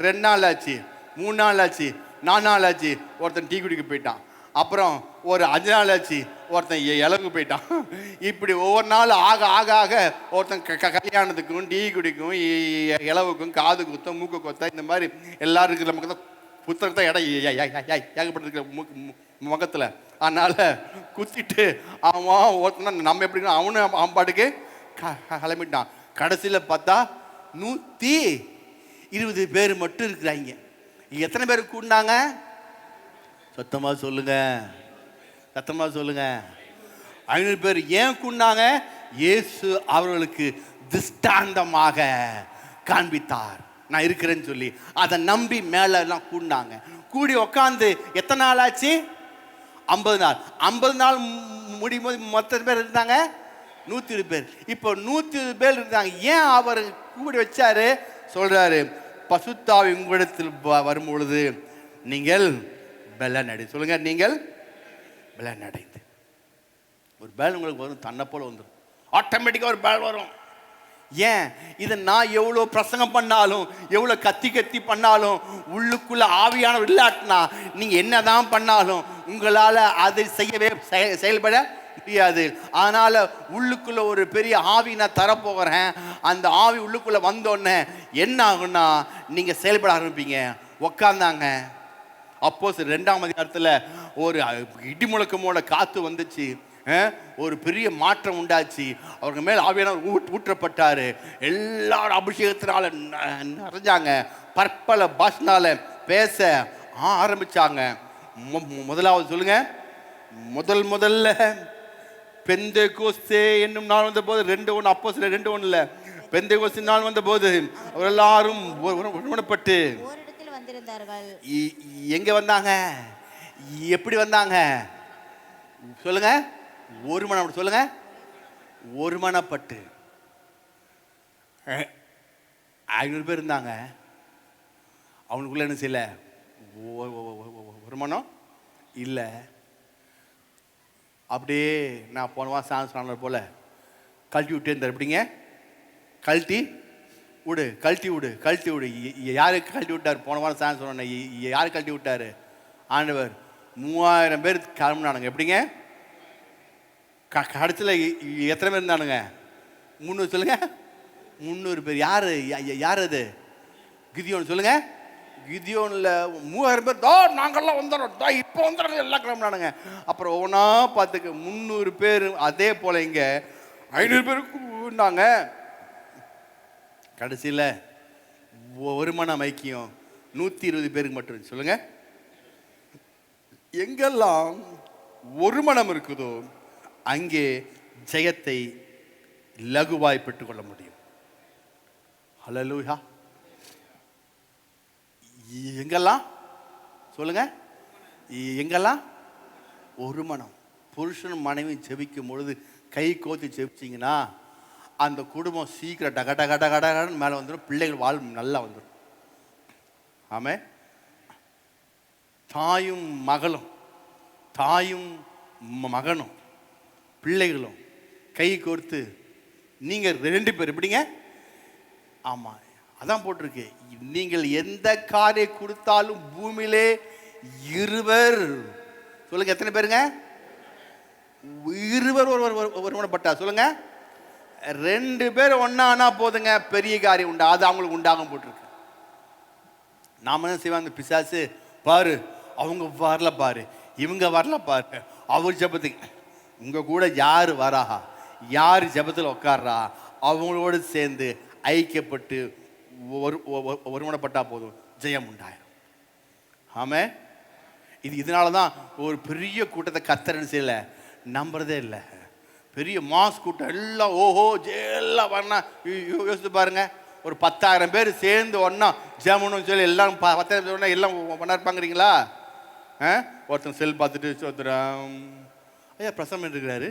2 நாள் ஆச்சு, 3 நாள் ஆச்சு, 4 நாள் ஆச்சு. ஒருத்தன் டீ குடிக்க போயிட்டான். அப்புறம் ஒரு 5 நாள் ஆச்சு, ஒருத்தன் இலங்கு போயிட்டான். இப்படி ஒவ்வொரு நாள் ஆக ஆக ஆக ஒருத்தன் கல்யாணத்துக்கும் டீ குடிக்கும் இலவுக்கும் காது குத்தம் மூக்கு கொத்த இந்த மாதிரி எல்லாரும் இருக்கிற நமக்கு தான் புத்தகத்தை இடம் ஏகப்பட்டிருக்கிற முகத்தில். அதனால குத்திட்டு அவன் ஒருத்தன் நம்ம எப்படி அவனு அவன் பாட்டுக்கு கிளம்பிட்டான். கடைசியில் பார்த்தா 120 பேர் மட்டும் இருக்கிறாங்க. எத்தனை பேர் கூடினாங்க? சத்தமா சொல்லுங்க, சத்தமா சொல்லுங்க. 500 பேர். ஏன் கூடினாங்க? இயேசு அவர்களுக்கு திஷ்டாந்தமாக காண்பித்தார், நான் இருக்கிறேன்னு சொல்லி. அதை நம்பி மேல எல்லாம் கூடினாங்க. கூடி உட்காந்து எத்தனை நாள் ஆச்சு? 50 நாள். 50 நாள் முடியும் போது மொத்த பேர் இருந்தாங்க 120 பேர். இப்போ 120 பேர் இருந்தாங்க. ஏன் அவர் கூடி வச்சாரு? சொல்றாரு, பசுத்தாவி உங்களிடத்தில் வரும் பொழுது நீங்கள் பலன் அடை. சொல்லுங்க, நீங்கள் பலன் அடைந்து. ஒரு பலன் உங்களுக்கு வரும், தன்னை போல வந்துடும். ஆட்டோமேட்டிக்காக ஒரு பலன் வரும். ஏன்? இதை நான் எவ்வளோ பிரசங்கம் பண்ணாலும், எவ்வளோ கத்தி கத்தி பண்ணாலும், உள்ளுக்குள்ள ஆவியானவர் இல்லாட்டினா நீங்க என்னதான் பண்ணாலும் உங்களால் அதை செய்யவே செயல்பட முடியாது. அதனால உள்ளுக்குள்ள ஒரு பெரிய ஆவி நான் தரப்போகிறேன். அந்த ஆவி உள்ளுக்குள்ள வந்தோடனே என்ன ஆகும்னா நீங்க செயல்பட ஆரம்பிப்பீங்க. உக்காந்தாங்க. அப்போஸ்தலர் 2ஆம் அதிகாரத்தில் ஒரு இடி முழக்கமோட காத்து வந்துச்சு. ஒரு பெரிய மாற்றம் உண்டாச்சு. அவருக்கு மேல் ஆவியானவர் ஊற்றப்பட்டாரு. எல்லாரும் அபிஷேகத்தினால நிறைஞ்சாங்க. பற்பல பாஷனால பேச ஆரம்பிச்சாங்க. முதலாவது சொல்லுங்க, முதல்ல பெந்தேகோஸ்தே என்னும் நாள் வந்த போது 2:1 அப்போஸ்தலர் 2:1 பெந்தேகோஸ்தே நாள் வந்த போது அவர் எல்லாரும் ஒருமனப்பட்டு எங்க வந்தாங்க? எப்படி வந்தாங்க? சொல்லுங்க, ஒருமனம். சொல்லுங்க, ஒருமனப்பட்டு. 500 பேர் இருந்தாங்க. அவனுக்குள்ள என்ன செய்யல? ஒருமனம் இல்லை. அப்படியே நான் போனவா சான்ஸ் போல கழட்டி விட்டே இருந்தார். எப்படிங்க? கழட்டி விடு, கழட்டி விடு, கழட்டி விடு. யாருக்கு கழட்டி விட்டார்? போன வாரம் சான்ஸ் சொன்னேன். யார் கழட்டி விட்டார்? ஆண்டவர். 3000 பேர் கிளம்புனானுங்க. எப்படிங்க? கடைசியில் எத்தனை பேர் இருந்தானுங்க? 300. சொல்லுங்க, 300 பேர். யார் அது? கிதியோன். சொல்லுங்க, கிதியோனில் 3000 பேர். நாங்கள்லாம் வந்துடுறோம், இப்போ வந்துடுறோம், எல்லாம் கிளம்புனானுங்க. அப்புறம் ஒவ்வொன்றா பார்த்துக்க 300 பேர். அதே போல் இங்கே 500 பேருக்குண்டாங்க. கடைசியில் ஒரு மனம் ஐக்கியம் 120 பேருக்கு மட்டும். சொல்லுங்க, எங்கெல்லாம் ஒரு மனம் இருக்குதோ அங்கே ஜெயத்தை லகுவாய் பெற்றுக்கொள்ள முடியும். ஹல்லேலூயா. எங்கெல்லாம்? சொல்லுங்க, எங்கெல்லாம் ஒரு மனம். புருஷன் மனைவி ஜெபிக்கும் பொழுது கை கோத்து ஜெபிச்சிங்கன்னா அந்த குடும்பம் சீக்கிரம் டக டக டக டகன்னு மேலே வந்துடும், பிள்ளைகள் வாழ் நல்லா வந்துடும். ஆமே. தாயும் மகனும் பிள்ளைகளும் கை கோர்த்து நீங்கள் 2 பேர் எப்படிங்க? ஆமாம், அதான் போட்டிருக்கு, நீங்கள் எந்த காரியம் கொடுத்தாலும் பூமியிலே இருவர், சொல்லுங்க எத்தனை பேருங்க? இருவர் ஒருமனப்பட்டா சொல்லுங்க. 2 பேர் ஒன்னா போதுங்க, பெரிய காரியம் உண்டா, அது அவங்களுக்கு உண்டாகும் போட்டிருக்கு. நாம என்ன செய்வோம், அந்த பிசாசு பாரு அவங்க வரல பாரு, இவங்க வரல பாரு, அவர் ஜெபத்துக்கு உங்க கூட யார் வராஹா, யார் ஜெபத்தில் உட்கார்றா, அவங்களோடு சேர்ந்து ஐக்கியப்பட்டு ஒருமனப்பட்டா போதும், ஜெயம் உண்டாயிரும். ஆமே. இதனால தான் ஒரு பெரிய கூட்டத்தை கர்த்தர் செய்யல, நம்புறதே இல்லை. பெரிய மாஸ் கூட்டம் எல்லாம் ஓஹோ எல்லாம் வரனா யோசித்து பாருங்க, ஒரு 10,000 பேர் சேர்ந்து ஒன்றா ஜெபம்னு சொல்லி எல்லாம் 10,000 பேர் எல்லாம் ஒன்றா இருப்பாங்கிறீங்களா? ஒருத்தன் செல் பார்த்துட்டு ஒருத்தர் ஐயா பிரசம் இருக்கிறாரு,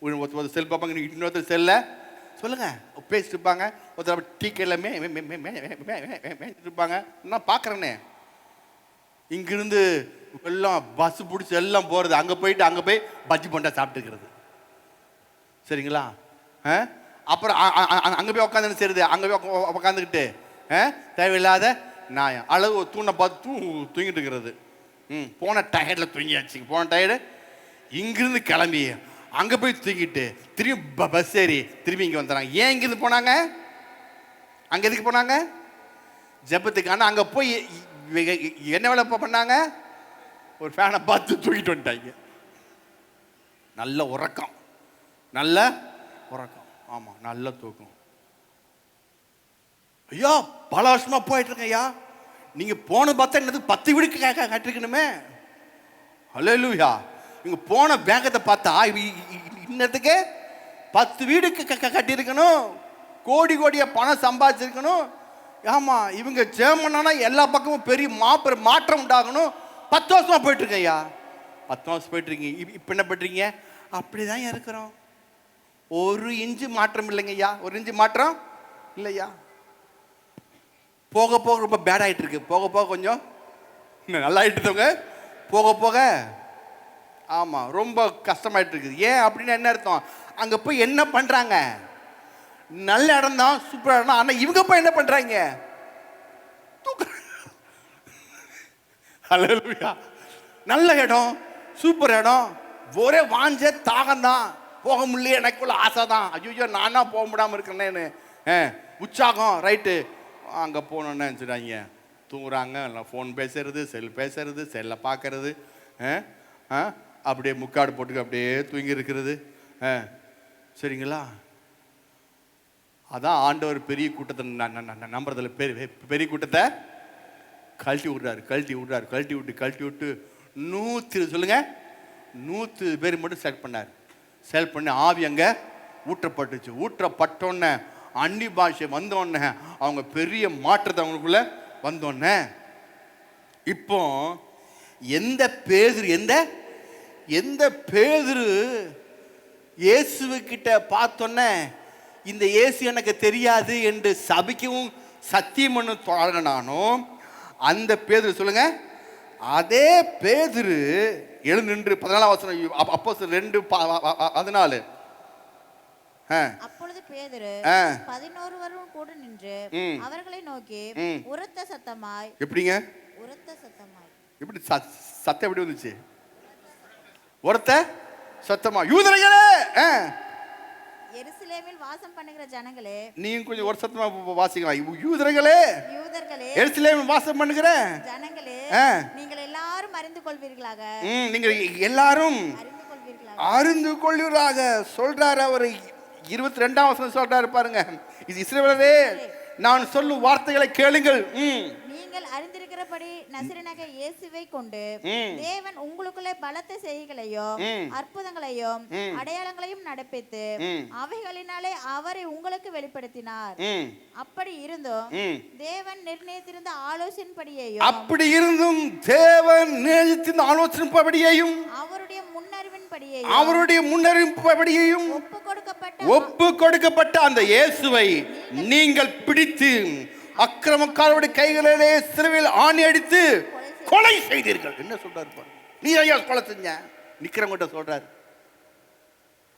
ஒருத்தர் செல் பார்ப்பாங்க, இன்னொருத்தர் செல்ல சொல்லுங்க பேசிட்டு இருப்பாங்க, ஒருத்தர் டீ எல்லாமே இருப்பாங்க. நான் பார்க்குறேனே, இங்கிருந்து எல்லாம் பஸ் பிடிச்சி எல்லாம் போகிறது, அங்கே போய் பஜ்ஜி போண்டா சாப்பிட்டுக்கிறது, சரிங்களா? அப்புறம் அங்கே போய் உட்காந்து சரிது, அங்கே போய் உட்காந்துக்கிட்டு தேவையில்லாத நியாயம் அளவு தூணை பார்த்து தூங்கிட்டு இருக்கிறது. போன டயர்டில் தூங்கியாச்சுங்க, போன டயர்டு இங்கிருந்து கிளம்பி அங்கே போய் தூங்கிட்டு திரும்பி பஸ் ஏறி திரும்பி இங்கே வந்துடுறாங்க. ஏன் இங்கேருந்து போனாங்க? அங்கே எதுக்கு போனாங்க? ஜெபத்துக்கு. ஆனால் அங்கே போய் என்ன வேலை பண்ணாங்க? ஒரு ஃபேனை பார்த்து தூக்கிட்டு வந்துட்டாங்க. நல்ல உறக்கம், நல்ல உறக்கம், ஆமாம் நல்ல தூக்கம். ஐயா பல வருஷமா போயிட்டு இருக்கேன் ஐயா, நீங்க போன பார்த்தா என்னது 10 வீடு கட்டிருக்கணுமே. அல்லேலூயா. இங்க போன பேங்கத்தை பார்த்தா இன்னத்துக்கு 10 வீடு கட்டியிருக்கணும், கோடி கோடியா பணம் சம்பாதிச்சிருக்கணும். ஆமா, இவங்க ஜெர்மனா எல்லா பக்கமும் பெரிய மாற்றம் உண்டாகணும். 10 வருஷமா போயிட்டு இருக்கேன் ஐயா, 10 வருஷம் போயிட்டு இருக்கீங்க. இப்ப என்ன பண்றீங்க? அப்படிதான் இருக்கிறோம். 1 இன்ச்சு மாற்றம் இல்லைங்க ஐயா, 1 இன்ச்சு மாற்றம் இல்லையா. போக போக ரொம்ப பேட் ஆகிட்டு இருக்கு, போக போக கொஞ்சம் நல்லா ஆகிட்டு இருக்கவங்க போக போக ஆமாம் ரொம்ப கஷ்டமாயிட்டு இருக்குது. ஏன் அப்படின்னு என்ன அர்த்தம்? அங்கே போய் என்ன பண்ணுறாங்க? நல்ல இடம் தான், சூப்பராக இடம், ஆனால் இவங்க போய் என்ன பண்ணுறாங்க? அல்லேலூயா. நல்ல இடம், சூப்பர் இடம், ஒரே வாஞ்ச தாகம் தான், போக முடியல, எனக்குள்ள ஆசை தான், ஐயோ நானா போக முடியாமல் இருக்கிறேன்னு உற்சாகம், ரைட்டு. அங்கே போனோன்னு நினச்சிட்டாங்க, தூங்குறாங்க, இல்லை ஃபோன் பேசுறது, செல் பேசுறது, செல்லை பார்க்கறது, அப்படியே முக்காடு போட்டுக்க அப்படியே தூங்கி இருக்கிறது, சரிங்களா? அதான் ஆண்டவர் பெரிய கூட்டத்தை நம்புறதில்ல, பெரிய கூட்டத்தை கழட்டி விட்டு 100 சொல்லுங்க 100 பேர் மட்டும் செலக்ட் பண்ணார். செலக்ட் பண்ணி ஆவி அங்கே ஊற்றப்பட்டுச்சு. ஊற்றப்பட்டோன்னே அன்னி பாஷை வந்தோடனே அவங்க பெரிய மாற்றத்தை அவங்களுக்குள்ள வந்தோடனே இப்போ எந்த பேதுரு இயேசுக்கிட்ட பார்த்தோன்னே இந்த இயேசு எனக்கு தெரியாது என்று சபிக்கவும் சத்தியம் பண்ண தொடங்கினானோ அந்த பேதுரு சொல்லுங்க, அதே பேதுரு எழுந்து நின்று 14 வசனம் அப்போஸ்தலர் 2:14 அப்பொழுது பேதுரு 11 கூட நின்று அவர்களை நோக்கி உரத்த சத்தமாய். எப்படிங்க உரத்த சத்தமாய்? எப்படி சத்தம் எப்படி வந்துச்சு? உரத்த சத்தமா, யூதர்களே, எருசலேமில் வாசம் பண்ணுகிற ஜனங்களே, நீங்க கொஞ்சம் ஒரு சத்தமா வாசிக்கலாம். யூதர்களே, எருசலேமில் வாசம் பண்ணுகிற ஜனங்களே, நீங்கள் எல்லாரும் அறிந்து கொள்வீர்களாக. நீங்கள் எல்லாரும் அறிந்து கொள்வீர்களாக சொல்றாரு அவர். 22ஆம் வசனம் சொல்றாரு பாருங்க, இது இஸ்ரவேலரே நான் சொல்லும் வார்த்தைகளை கேளுங்கள். நீங்கள் அறிந்திருக்கிறபடி நசரேயனாகிய இயேசுவை கொண்டு தேவன் உங்களுக்குள்ளே பலத்த செய்கைகளையும் அற்புதங்களையும் அடையாளங்களையும் நடப்பித்து அவைகளினாலே அவரை உங்களுக்கு வெளிப்படுத்தினார். அப்படி இருந்தும் தேவன் நிர்ணயித்திருந்த ஆலோசனைப்படியையும் அவருடைய முன்னறிவின்படியையும் ஒப்பு கொடுக்கப்பட்ட ஒப்பு கொடுக்கப்பட்ட அந்த இயேசுவை நீங்கள் பிடித்து அக்கிரமக்காரருடைய கைகளிலே சிலுவையில் ஆணி அடித்து கொலை செய்தீர்கள். என்ன சொல்றாரு பாருங்க. நீ ஐயா கொலை செஞ்ச நிக்கிறவங்கிட்ட சொல்றாரு.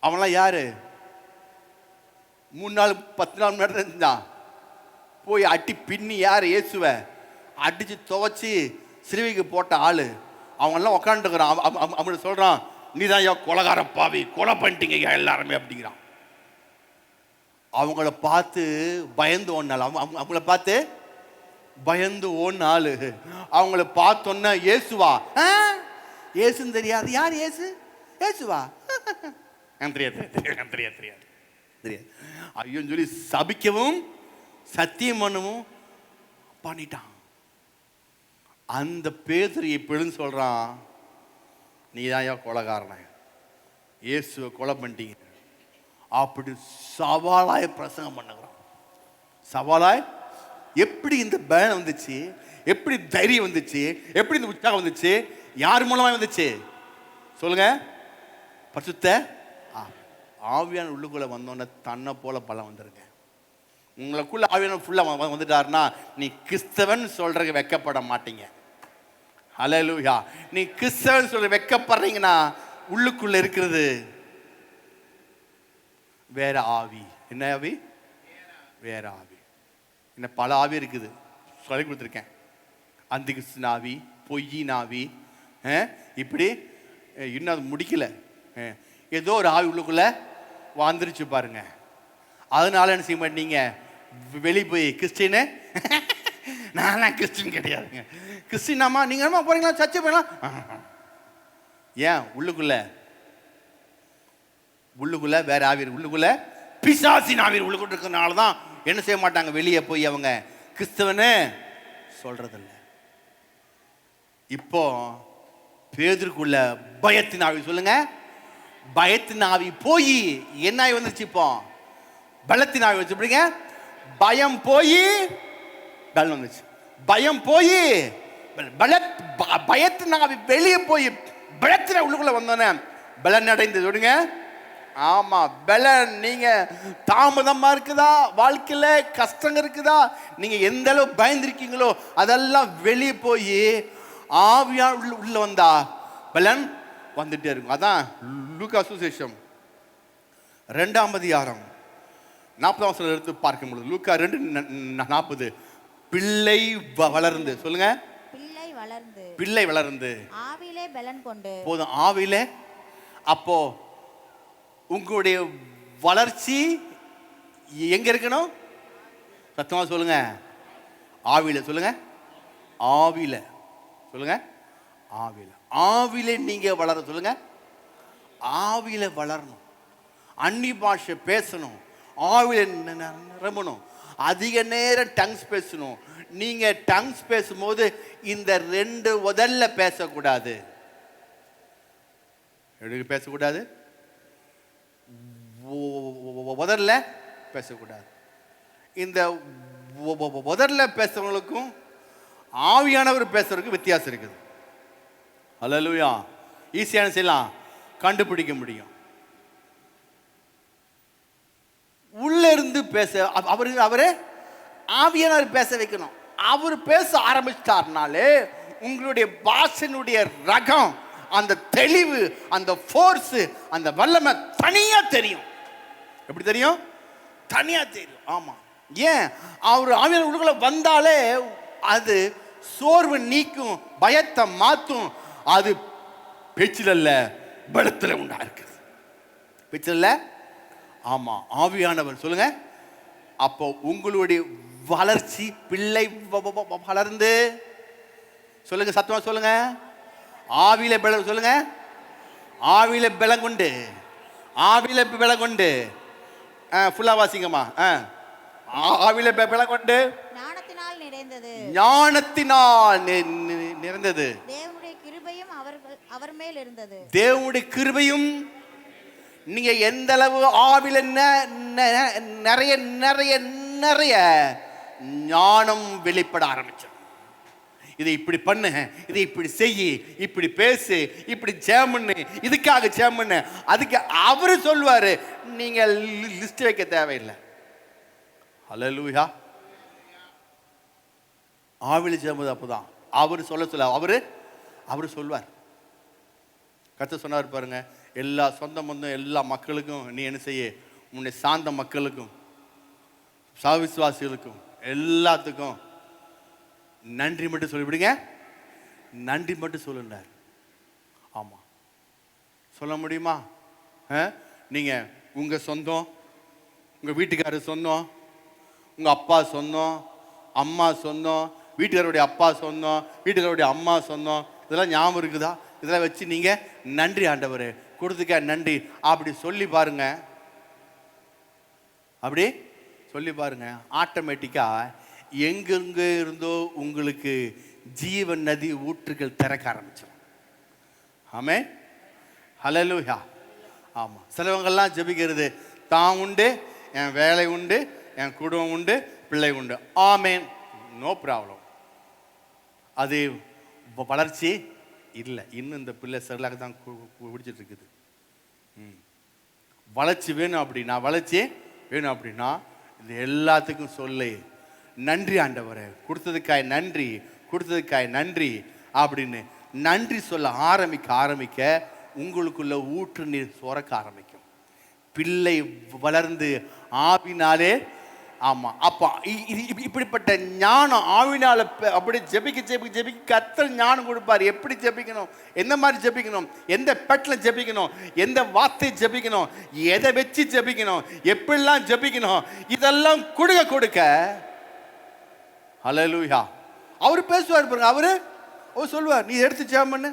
அவன்லாம் யாரு? 3 நாள் 10 நாள் முன்னாடி இருந்தான். போய் அட்டி பின்னி யார்? இயேசுவை அடிச்சு துவச்சி சிலுவைக்கு போட்ட ஆளு. அவங்கெல்லாம் உக்காந்துக்கிறான். அவன் சொல்றான், நீ தான் ஐயா கொலைகார பாவி, கொலை பண்ணிட்டீங்க ஐயா எல்லாருமே அப்படிங்கிறான். அவங்கள பார்த்து பயந்து ஓடினாள். அவங்கள பார்த்து பயந்து ஓடின ஆளு. அவங்கள பார்த்தோன்னா இயேசுவா? இயேசுன்னு தெரியாது. யார் இயேசு? இயேசுவா? தெரியாது தெரியாது தெரியாது தெரியாது. ஐயோன்னு சொல்லி சபிக்கவும் சத்தியம் பண்ணவும் பண்ணிட்டான். அந்த பேதுரு இப்படின்னு சொல்றான், நீ தான் ஐயா கொலைகாரன, இயேசுவை கொலை பண்ணிட்டீங்க அப்படி சவாலாய் பிரசங்கம் பண்ணுகிறான். சவாலாய். எப்படி இந்த பயம் வந்துச்சு? எப்படி தைரியம் வந்துச்சு? எப்படி இந்த உற்சாகம் வந்துச்சு? யார் மூலமா வந்துச்சு சொல்லுங்க? பரிசுத்த ஆவியான உள்ளுக்குள்ள வந்தோன்னே தன்னை போல பலம் வந்துருங்க. உங்களுக்குள்ள ஆவியான ஃபுல்லா வந்துட்டாருன்னா நீ கிறிஸ்தவன் சொல்றதுக்கு வெக்கப்பட மாட்டீங்க. ஹல்லேலூயா. நீ கிறிஸ்தவன் சொல்ற வெக்கப்படுறீங்கன்னா உள்ளுக்குள்ள இருக்கிறது வேற ஆவி. என்ன ஆவி? வேற ஆவி. என்ன பல ஆவி இருக்குது, சொல்லி கொடுத்துருக்கேன். அந்த கிறிஸ்து ஆவி, பொய்யின் ஆவி, இப்படி இன்னும் அது முடிக்கல. ஏதோ ஒரு ஆவி உள்ளுக்குள்ள வந்துருச்சு பாருங்க. அதனால என்ன செய்ய மாட்டீங்க? வெளியே போய் கிறிஸ்டின்னு நான் கிறிஸ்டின் கிடையாதுங்க. கிறிஸ்டினாமா நீங்க என்ன போறீங்களா? சர்ச்சை போயலாம். ஏன்? உள்ளுக்குள்ள வேற ஆவியர், உள்ளுக்குள்ள பிசாசின் ஆவியர் உள்ளுக்குள்ள இருக்கிறதுனால தான் என்ன செய்ய மாட்டாங்க? வெளியே போய் அவங்க கிறிஸ்தவனு சொல்றதில்ல. இப்போ பேதுருக்குள்ள பயத்தின் ஆவி. சொல்லுங்க. பயத்தின் ஆவி போய் என்ன ஆவி வந்துருச்சு? இப்போ பலத்தின் ஆவி வச்சு. எப்படிங்க? பயம் போய் பலம் வந்துச்சு. பயம் போய் பயத்தின் ஆவி வெளியே போய் பலத்தின உள்ளுக்குள்ள வந்தோன்னே பலன் அடைந்து. சொல்லுங்க. ஆமா, பலன். நீங்க தாமதமா இருக்குதா, வாழ்க்கையில கஷ்டம் இருக்குதா, நீங்க எந்த அளவு பயந்துருக்கீங்களோ அதெல்லாம் வெளியே போய் ஆவியா உள்ள வந்தா பலன் வந்துட்டே இருக்கும். அதான் லூக்கா சுவிசேஷம் 2ஆம் அதிகாரம் 40ஆம் வசனம் எடுத்து பார்க்கும் பொழுது லூக்கா 2:40 பிள்ளை வளர்ந்து. சொல்லுங்க. பிள்ளை வளர்ந்து ஆவியிலே பலன் கொண்டு. போதும், ஆவியிலே. அப்போ உங்களுடைய வளர்ச்சி எங்க இருக்கணும்? சத்தமா சொல்லுங்க. ஆவியில. சொல்லுங்க. ஆவியில. சொல்லுங்க. ஆவியில. ஆவியில நீங்க வளர. சொல்லுங்க. ஆவியில வளரணும். அன்னி பாஷை பேசணும். ஆவியில நிரம்பணும். அதிக நேரம் டங்ஸ் பேசணும். நீங்க டங்ஸ் பேசும்போது இந்த 2 உதல்ல பேசக்கூடாது. எப்படி பேசக்கூடாது? உதல்ல பேசக்கூடாது. இந்த உதல்ல பேசுறவங்களுக்கும் ஆவியானவர் பேசுறதுக்கும் வித்தியாசம் இருக்குது. ஹல்லேலூயா. ஈஸியான செய்யலாம், கண்டுபிடிக்க முடியும். உள்ள இருந்து பேச அவரே ஆவியானவர் பேச வைக்கணும். அவர் பேச ஆரம்பிச்சிட்டார்னாலே உங்களுடைய பாஷனுடைய ரகம், அந்த தெளிவு, அந்த ஃபோர்ஸ், அந்த வல்லமை தனியா தெரியும். எப்படி தெரியும்? தனியா தெரியும். ஆமா. ஏன்? அவர் ஆவியானவர் உள்ளுக்குள்ள வந்தாலே அது சோர்வு நீக்கும், பயத்தை மாற்றும். அது பேச்சில் அல்ல, பலத்தில் உண்டா இருக்குது. பேச்சில். ஆமா, ஆவியானவர். சொல்லுங்க. அப்போ உங்களுடைய வளர்ச்சி பிள்ளை வளர்ந்து. சொல்லுங்க, சத்தமா சொல்லுங்க. ஆவியில பலம். சொல்லுங்க. ஆவியில பலம் கொண்டு. ஆவியில பலம் கொண்டு. ஃபுல்லா வாசிங்கம்மா. ஆவியில பலம் கொண்டு ஞானத்தினால் நிறைந்தது. ஞானத்தினால் நிறைந்தது. தேவனுடைய கிருபையும் அவர் மேல் இருந்தது. தேவனுடைய கிருபையும். நீங்க எந்த அளவு ஆவில நிறைய நிறைய நிறைய ஞானம் வெளிப்பட ஆரம்பிச்சு. இதை இப்படி பண்ணு, இதை இப்படி செய், இப்படி பேசு, இப்படி ஜெபம்னு, இதுக்காக ஜெபம்னு, அதுக்கு அவரு சொல்வாரு. நீங்க லிஸ்ட் வைக்க தேவையில்லை. ஹல்லேலூயா. ஆவில ஜெபம் அப்பதான் அவரு சொல்ல அவரு சொல்வார். கர்த்தர் சொன்னார் பாருங்க, எல்லா சொந்த பந்தம் எல்லா மக்களுக்கும் நீ என்ன செய்ய, உன்னை சார்ந்த மக்களுக்கும் சவிசுவாசிகளுக்கும் எல்லாத்துக்கும் நன்றி மட்டும் சொல்லிவிடுங்க, நன்றி மட்டும் சொல்லுண்டார். ஆமா, சொல்ல முடியுமா? நீங்க உங்க சொந்தம், உங்க வீட்டுக்காரர் சொந்தம், உங்க அப்பா சொந்தம், அம்மா சொந்தம், வீட்டுக்காரருடைய அப்பா சொந்தம், வீட்டுக்காரருடைய அம்மா சொந்தம், இதெல்லாம் ஞாபகம் இருக்குதா? இதெல்லாம் வச்சு நீங்க நன்றி ஆண்டவரே கொடுத்துக்க நன்றி அப்படி சொல்லி பாருங்க. அப்படி சொல்லி பாருங்க, ஆட்டோமேட்டிக்கா எங்கெங்க இருந்தோ உங்களுக்கு ஜீவன் நதி ஊற்றுகள் திறக்க ஆரம்பிச்சிடும். ஆமென், ஹல்லேலூயா. ஆமா, சிலவங்கெல்லாம் ஜெபிக்கிறது தான் உண்டு, என் வேலை உண்டு, என் குடும்பம் உண்டு, பிள்ளை உண்டு. ஆமென், நோ ப்ராப்ளம். அது வளர்ச்சி இல்லை. இன்னும் இந்த பிள்ளை செல்லாக தான் பிடிச்சிட்டு இருக்குது. வளர்ச்சி வேணும் அப்படின்னா இது எல்லாத்துக்கும் சொல்லு, நன்றி ஆண்டவரே கொடுத்ததுக்காய் நன்றி அப்படின்னு நன்றி சொல்ல ஆரம்பிக்க உங்களுக்குள்ள ஊற்று நீர் சுரக்க ஆரம்பிக்கும். பிள்ளை வளர்ந்து ஆவினாலே, ஆமா, அப்போ இப்படிப்பட்ட ஞானம் ஆவினால அப்படி ஜெபிக்க கர்த்தர் ஞானம் கொடுப்பார். எப்படி ஜெபிக்கணும், எந்த மாதிரி ஜெபிக்கணும், எந்த பெட்டில் ஜெபிக்கணும், எந்த வார்த்தை ஜெபிக்கணும், எதை வச்சு ஜெபிக்கணும், எப்படிலாம் ஜெபிக்கணும், இதெல்லாம் கொடுக்க ஹல்லேலூயா. அவரு பேசுவார் பாருங்க. அவரு சொல்லுவார், நீ எடுத்து ஜெபம் பண்ணு,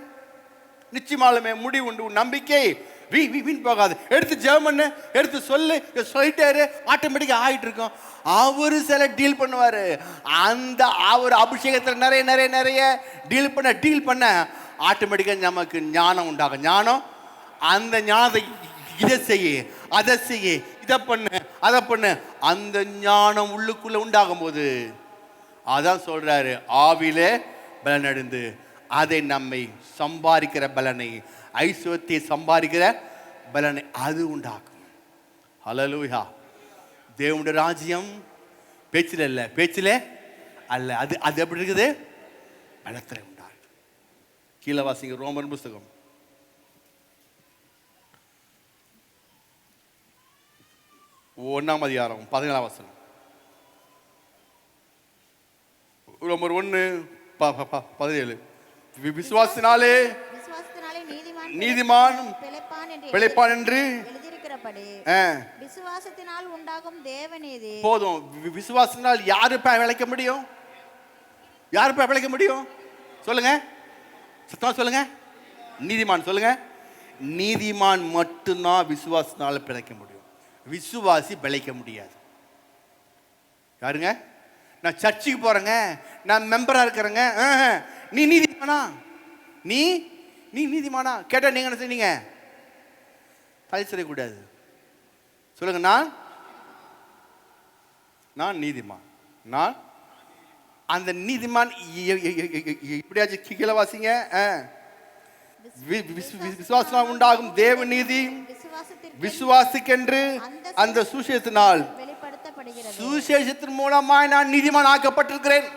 நிச்சயமாலுமே முடிவு உண்டு, உன் நம்பிக்கை வீண் போகாது. எடுத்து ஜெபம் பண்ணு, எடுத்து சொல்லிட்டாரு, ஆட்டோமேட்டிக்கா ஆயிட்டு இருக்கும். அவரு சில டீல் பண்ணுவாரு. அந்த அவர் அபிஷேகத்தில் நிறைய டீல் பண்ண ஆட்டோமேட்டிக்கா நமக்கு ஞானம் உண்டாகும். ஞானம், அந்த ஞானத்தை இதை செய்ய, அதை செய்ய, இதை பண்ணு, அதை பண்ணு, அந்த ஞானம் உள்ளுக்குள்ள உண்டாகும் போது அதான் சொல்றாரு, ஆவிலே பலனடைந்து அதை நம்மை சம்பாதிக்கிற பலனை, ஐஸ்வர்யத்தை சம்பாதிக்கிற பலனை அது உண்டாக்கும். ஹல்லேலூயா. தேவனுடைய ராஜ்யம் பேச்சில் அல்ல, அது எப்படி இருக்குது, பலத்தில் உண்டாகும். கீழே வாசிங்க, ரோமர் புஸ்தகம் 1:17. ரோமர் 1:17. விசுவாசத்தினாலே நீதிமான் பிழைப்பான் என்று விசுவாசத்தினால் உண்டாகும் தேவநீதி. போதும். விசுவாசத்தினால் யாரு பிழைக்க முடியும்? பிழைக்க முடியும்? சொல்லுங்க, சத்தமா சொல்லுங்க. நீதிமான். சொல்லுங்க, நீதிமான் மட்டும்தான் விசுவாசத்தினால பிழைக்க முடியும். விசுவாசி பிழைக்க முடியாது. யாருங்க? நான் சர்ச்சுக்கு போறேங்க, நான் மெம்பரா இருக்கிறேங்க, நீ நீதிமானா? நீ நீதிமானா கேட்டா நீங்க என்ன சொன்னீங்க? தலை சொல்லக்கூடாது. சொல்லுங்க, நான் நீதிமான். நான் அந்த நீதிமான் இப்படியாச்சும் கீழே வாசிங்க. விசுவாசம் உண்டாகும் தேவ நீதி விசுவாசிக்கென்று அந்த சுவிசேஷத்தினால், சுவிசேஷத்தின் மூலமாய் நான் நீதிமான் ஆக்கப்பட்டிருக்கிறேன்.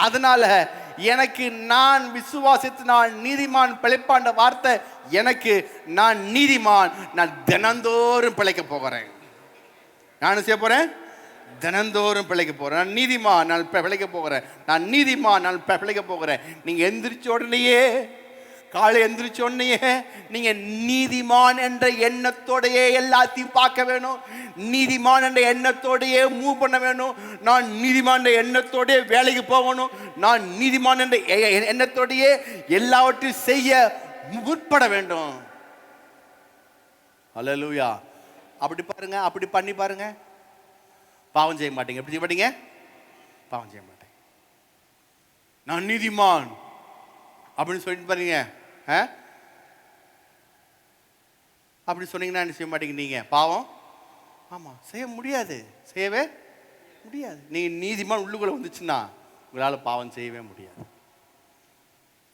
அதனால எனக்கு நான் விசுவாசத்தினால் நீதிமான் பிழைப்பாண்ட வார்த்தை எனக்கு, நான் நீதிமான், நான் தினந்தோறும் பிழைக்க போகிறேன். நான் செய்ய போறேன், தினந்தோறும் பிழைக்க போறேன். நான் நீதிமான், நான் பிழைக்க போகிறேன். நான் நீதிமான், நான் பிழைக்க போகிறேன். நீங்க எந்திரிச்ச உடனேயே, காலை எந்திரிச்ச உடனேயே நீங்க நீதிமான் என்ற எண்ணத்தோடையே எல்லாத்தையும் பார்க்க வேணும். நீதிமான் என்ற எண்ணத்தோடையே மூவ் பண்ண வேணும். நான் நீதிமான் என்ற எண்ணத்தோடையே வேலைக்கு போகணும். நான் நீதிமான் என்ற எண்ணத்தோடையே எல்லாவற்றையும் செய்ய முற்பட வேண்டும். ஹல்லேலூயா. அப்படி பாருங்க, அப்படி பண்ணி பாருங்க, பாவம் செய்ய மாட்டீங்க. எப்படி செய்ய மாட்டீங்க? பாவம் செய்ய மாட்டேங்க. நான் நீதிமான் அப்படின்னு சொல்லிட்டு பாருங்க. அப்படி சொன்னீங்கன்னா என்ன செய்ய மாட்டீங்க நீங்க? பாவம், ஆமா, செய்ய முடியாது, செய்யவே முடியாது. நீங்க நீதிமான் உள்ளுக்குள்ள வந்துச்சுன்னா உங்களால பாவம் செய்யவே முடியாது.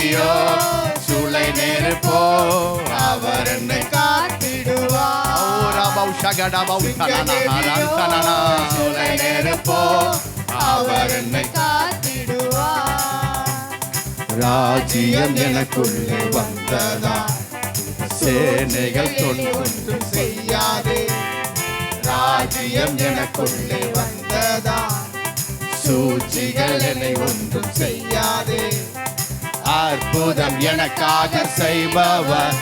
கெபியோ சூளை நெருப்போ அவர் என்னை சூளை நெருப்போ அவர் என்னை ராஜ்யம் எனக்குள்ளே வந்ததா சேனைகள் தொன்றும் செய்யாதே ராஜ்யம் எனக்குள்ளே வந்ததா சூழ்ச்சிகள் என்னை ஒன்றும் செய்யாதே அற்புதம் எனக்காக செய்பவர்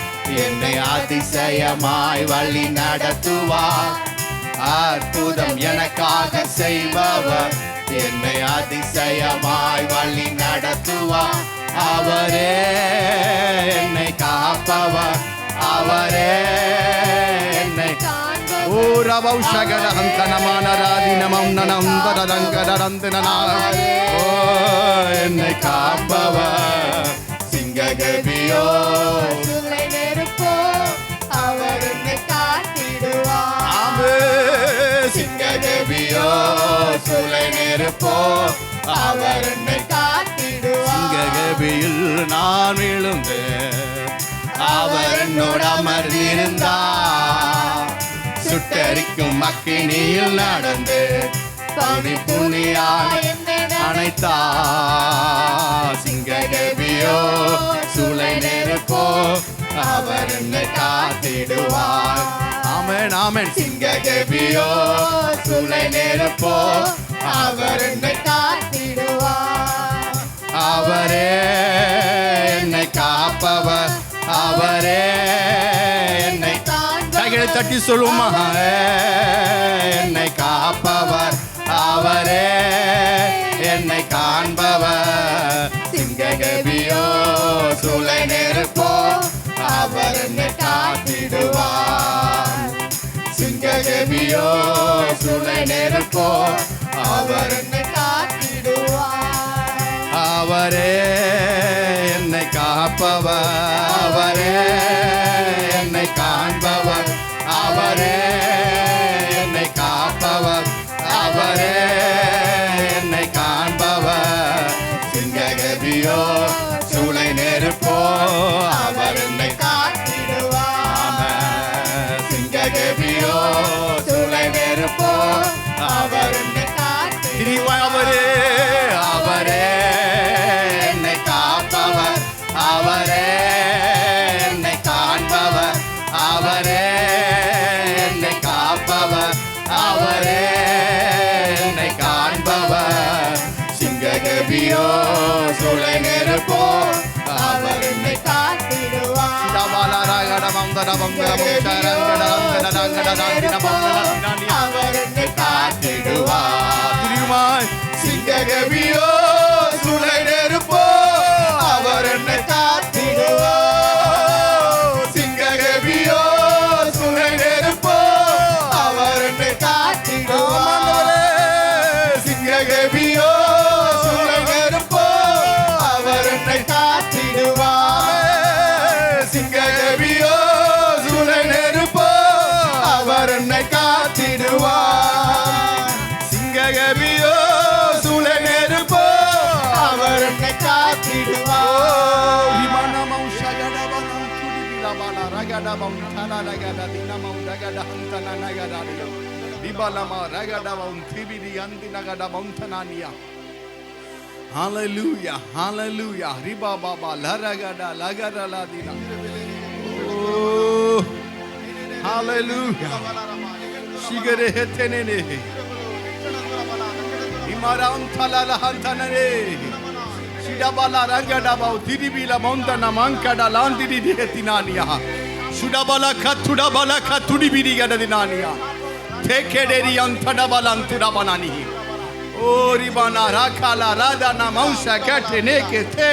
என்னை அதிசயமாய் வழி நடத்துவார் அற்புதம் எனக்காக செய்பவர் என்னை அதிசயமாய் வழி நடத்துவார் அவரே என்னை காப்பவர் அவரே என்னை என்னை காப்பவர் சிங்க கெபியோ சூளை நெருப்போ அவர் என்னை காத்திடுவார் சிங்க கெபியோ சூளை நெருப்போ அவர் என்னை காத்திடுவார் சிங்க கெபியில் நான் விழுந்து அவர் என்னோடு அமர்ந்திருந்தார் சுட்டரிக்கும் அக்கினியில் நடந்து பனி புனியாய் அணைத்தார் சிங்க கெபியோ சூளை நெருப்போ அவர் என்னை காத்திடுவார் ஆமென் ஆமென் சிங்க கெபியோ சூளை நெருப்போ அவர் என்னை காத்திடுவார் அவரே என்னை காப்பவர் அவரே என்னை கைகளை தட்டி சொல்லுமா என்னை காப்பவர் அவரே என்னை காண்பவர் சிங்க கெபியோ சூளை நெருப்போ அவர் என்னை காத்திடுவார் சிங்க கெபியோ சூளை நெருப்போ அவர் என்னை காத்திடுவார் அவரே என்னை காப்பவர் அவரே என்னை காண்பவர் அவரே என்னை காப்பவர் அவரே என்னை காண்பவர் சிங்க கெபியோ சூளை நெருப்போ அவர் என்னை காத்திடுவார் சிங்க கெபியோ சூளை நெருப்போ அவர் என்னை அவரே அவரே என்னை காப்பவர் அவரே என்னை காண்பவர் அவரே என்னை காப்பவர் அவரே என்னை காண்பவர் சிங்க கெபியோ சூளை நெருப்போ அவர் என்னை காத்திடுவார் அவர் என்னை காத்திடுவார் சிங்க கெபியோ சூளை நெருப்போ அவர் என்னை காத்திடுவார் சிங்க கெபியோ சூளை நெருப்போ அவர் என்னை காத்திடுவார் சிங்க கெபியோ சூளை நெருப்போ அவர் என்னை காத்திடுவார் சிங்க கெபியோ சூளை நெருப்போ அவர் என்னை காத்திடுவார் சிங்க கெபியோ சூளை நெருப்போ அவர் என்னை காத்திடுவார் Hallelujah, hallelujah. Riba baba laragada lagada ladina. Oh, hallelujah. Shigere hetenene. Imaram thalala hantanane. Shidabala ragada bau diribila montana mankada landiri hetinania. Shudabala katudabala katudibiri gada dinania. Tekederi antadabala antudabanani. Oh, ribana rakala rada na mausha kate neke te.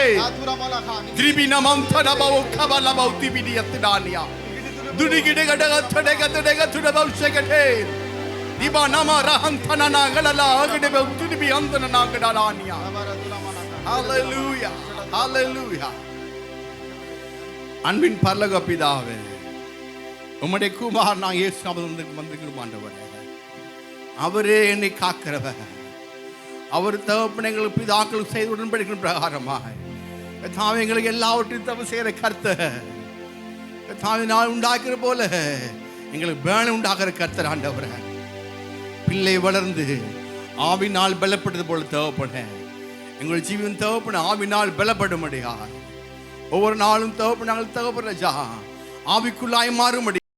Dribina mantada bau kabala bau tibidi atidania. Dudigide gada tadega tuda bau shekate. Ribana ma rahantana na galala agde bau tibi antana na gadalania. Hallelujah, hallelujah. அன்பின் பரலோக பிதாவே, உம்முடைய குமாரன் நான் இயேசு நாமத்தில் வந்திருக்கிறோம் ஆண்டவரே. அவரே என்னை காக்கிறவர். அவர் தகப்பனைகள் பிதாக்கள் செய்த உடன்படிக்கையின் பிரகாரமாக கர்த்தாவே எங்களுக்கு எல்லாவற்றையும் தப்பு செய்கிற கர்த்தர், கர்த்தாவே நான் உண்டாக்குற போல எங்களுக்கு பேண உண்டாக்குற கர்த்தர் ஆண்டவரே. பிள்ளை வளர்ந்து ஆவினால் பலப்பட்டது போல தேவைப்பட எங்களுடைய ஜீவன் தேவைப்பட ஆவினால் பலப்படும்படியா ஒவ்வொரு நாளும் தேவைப்பட நாங்கள் தேவைப்படுறா ஆவிக்குள்ளாய் மாறும்படி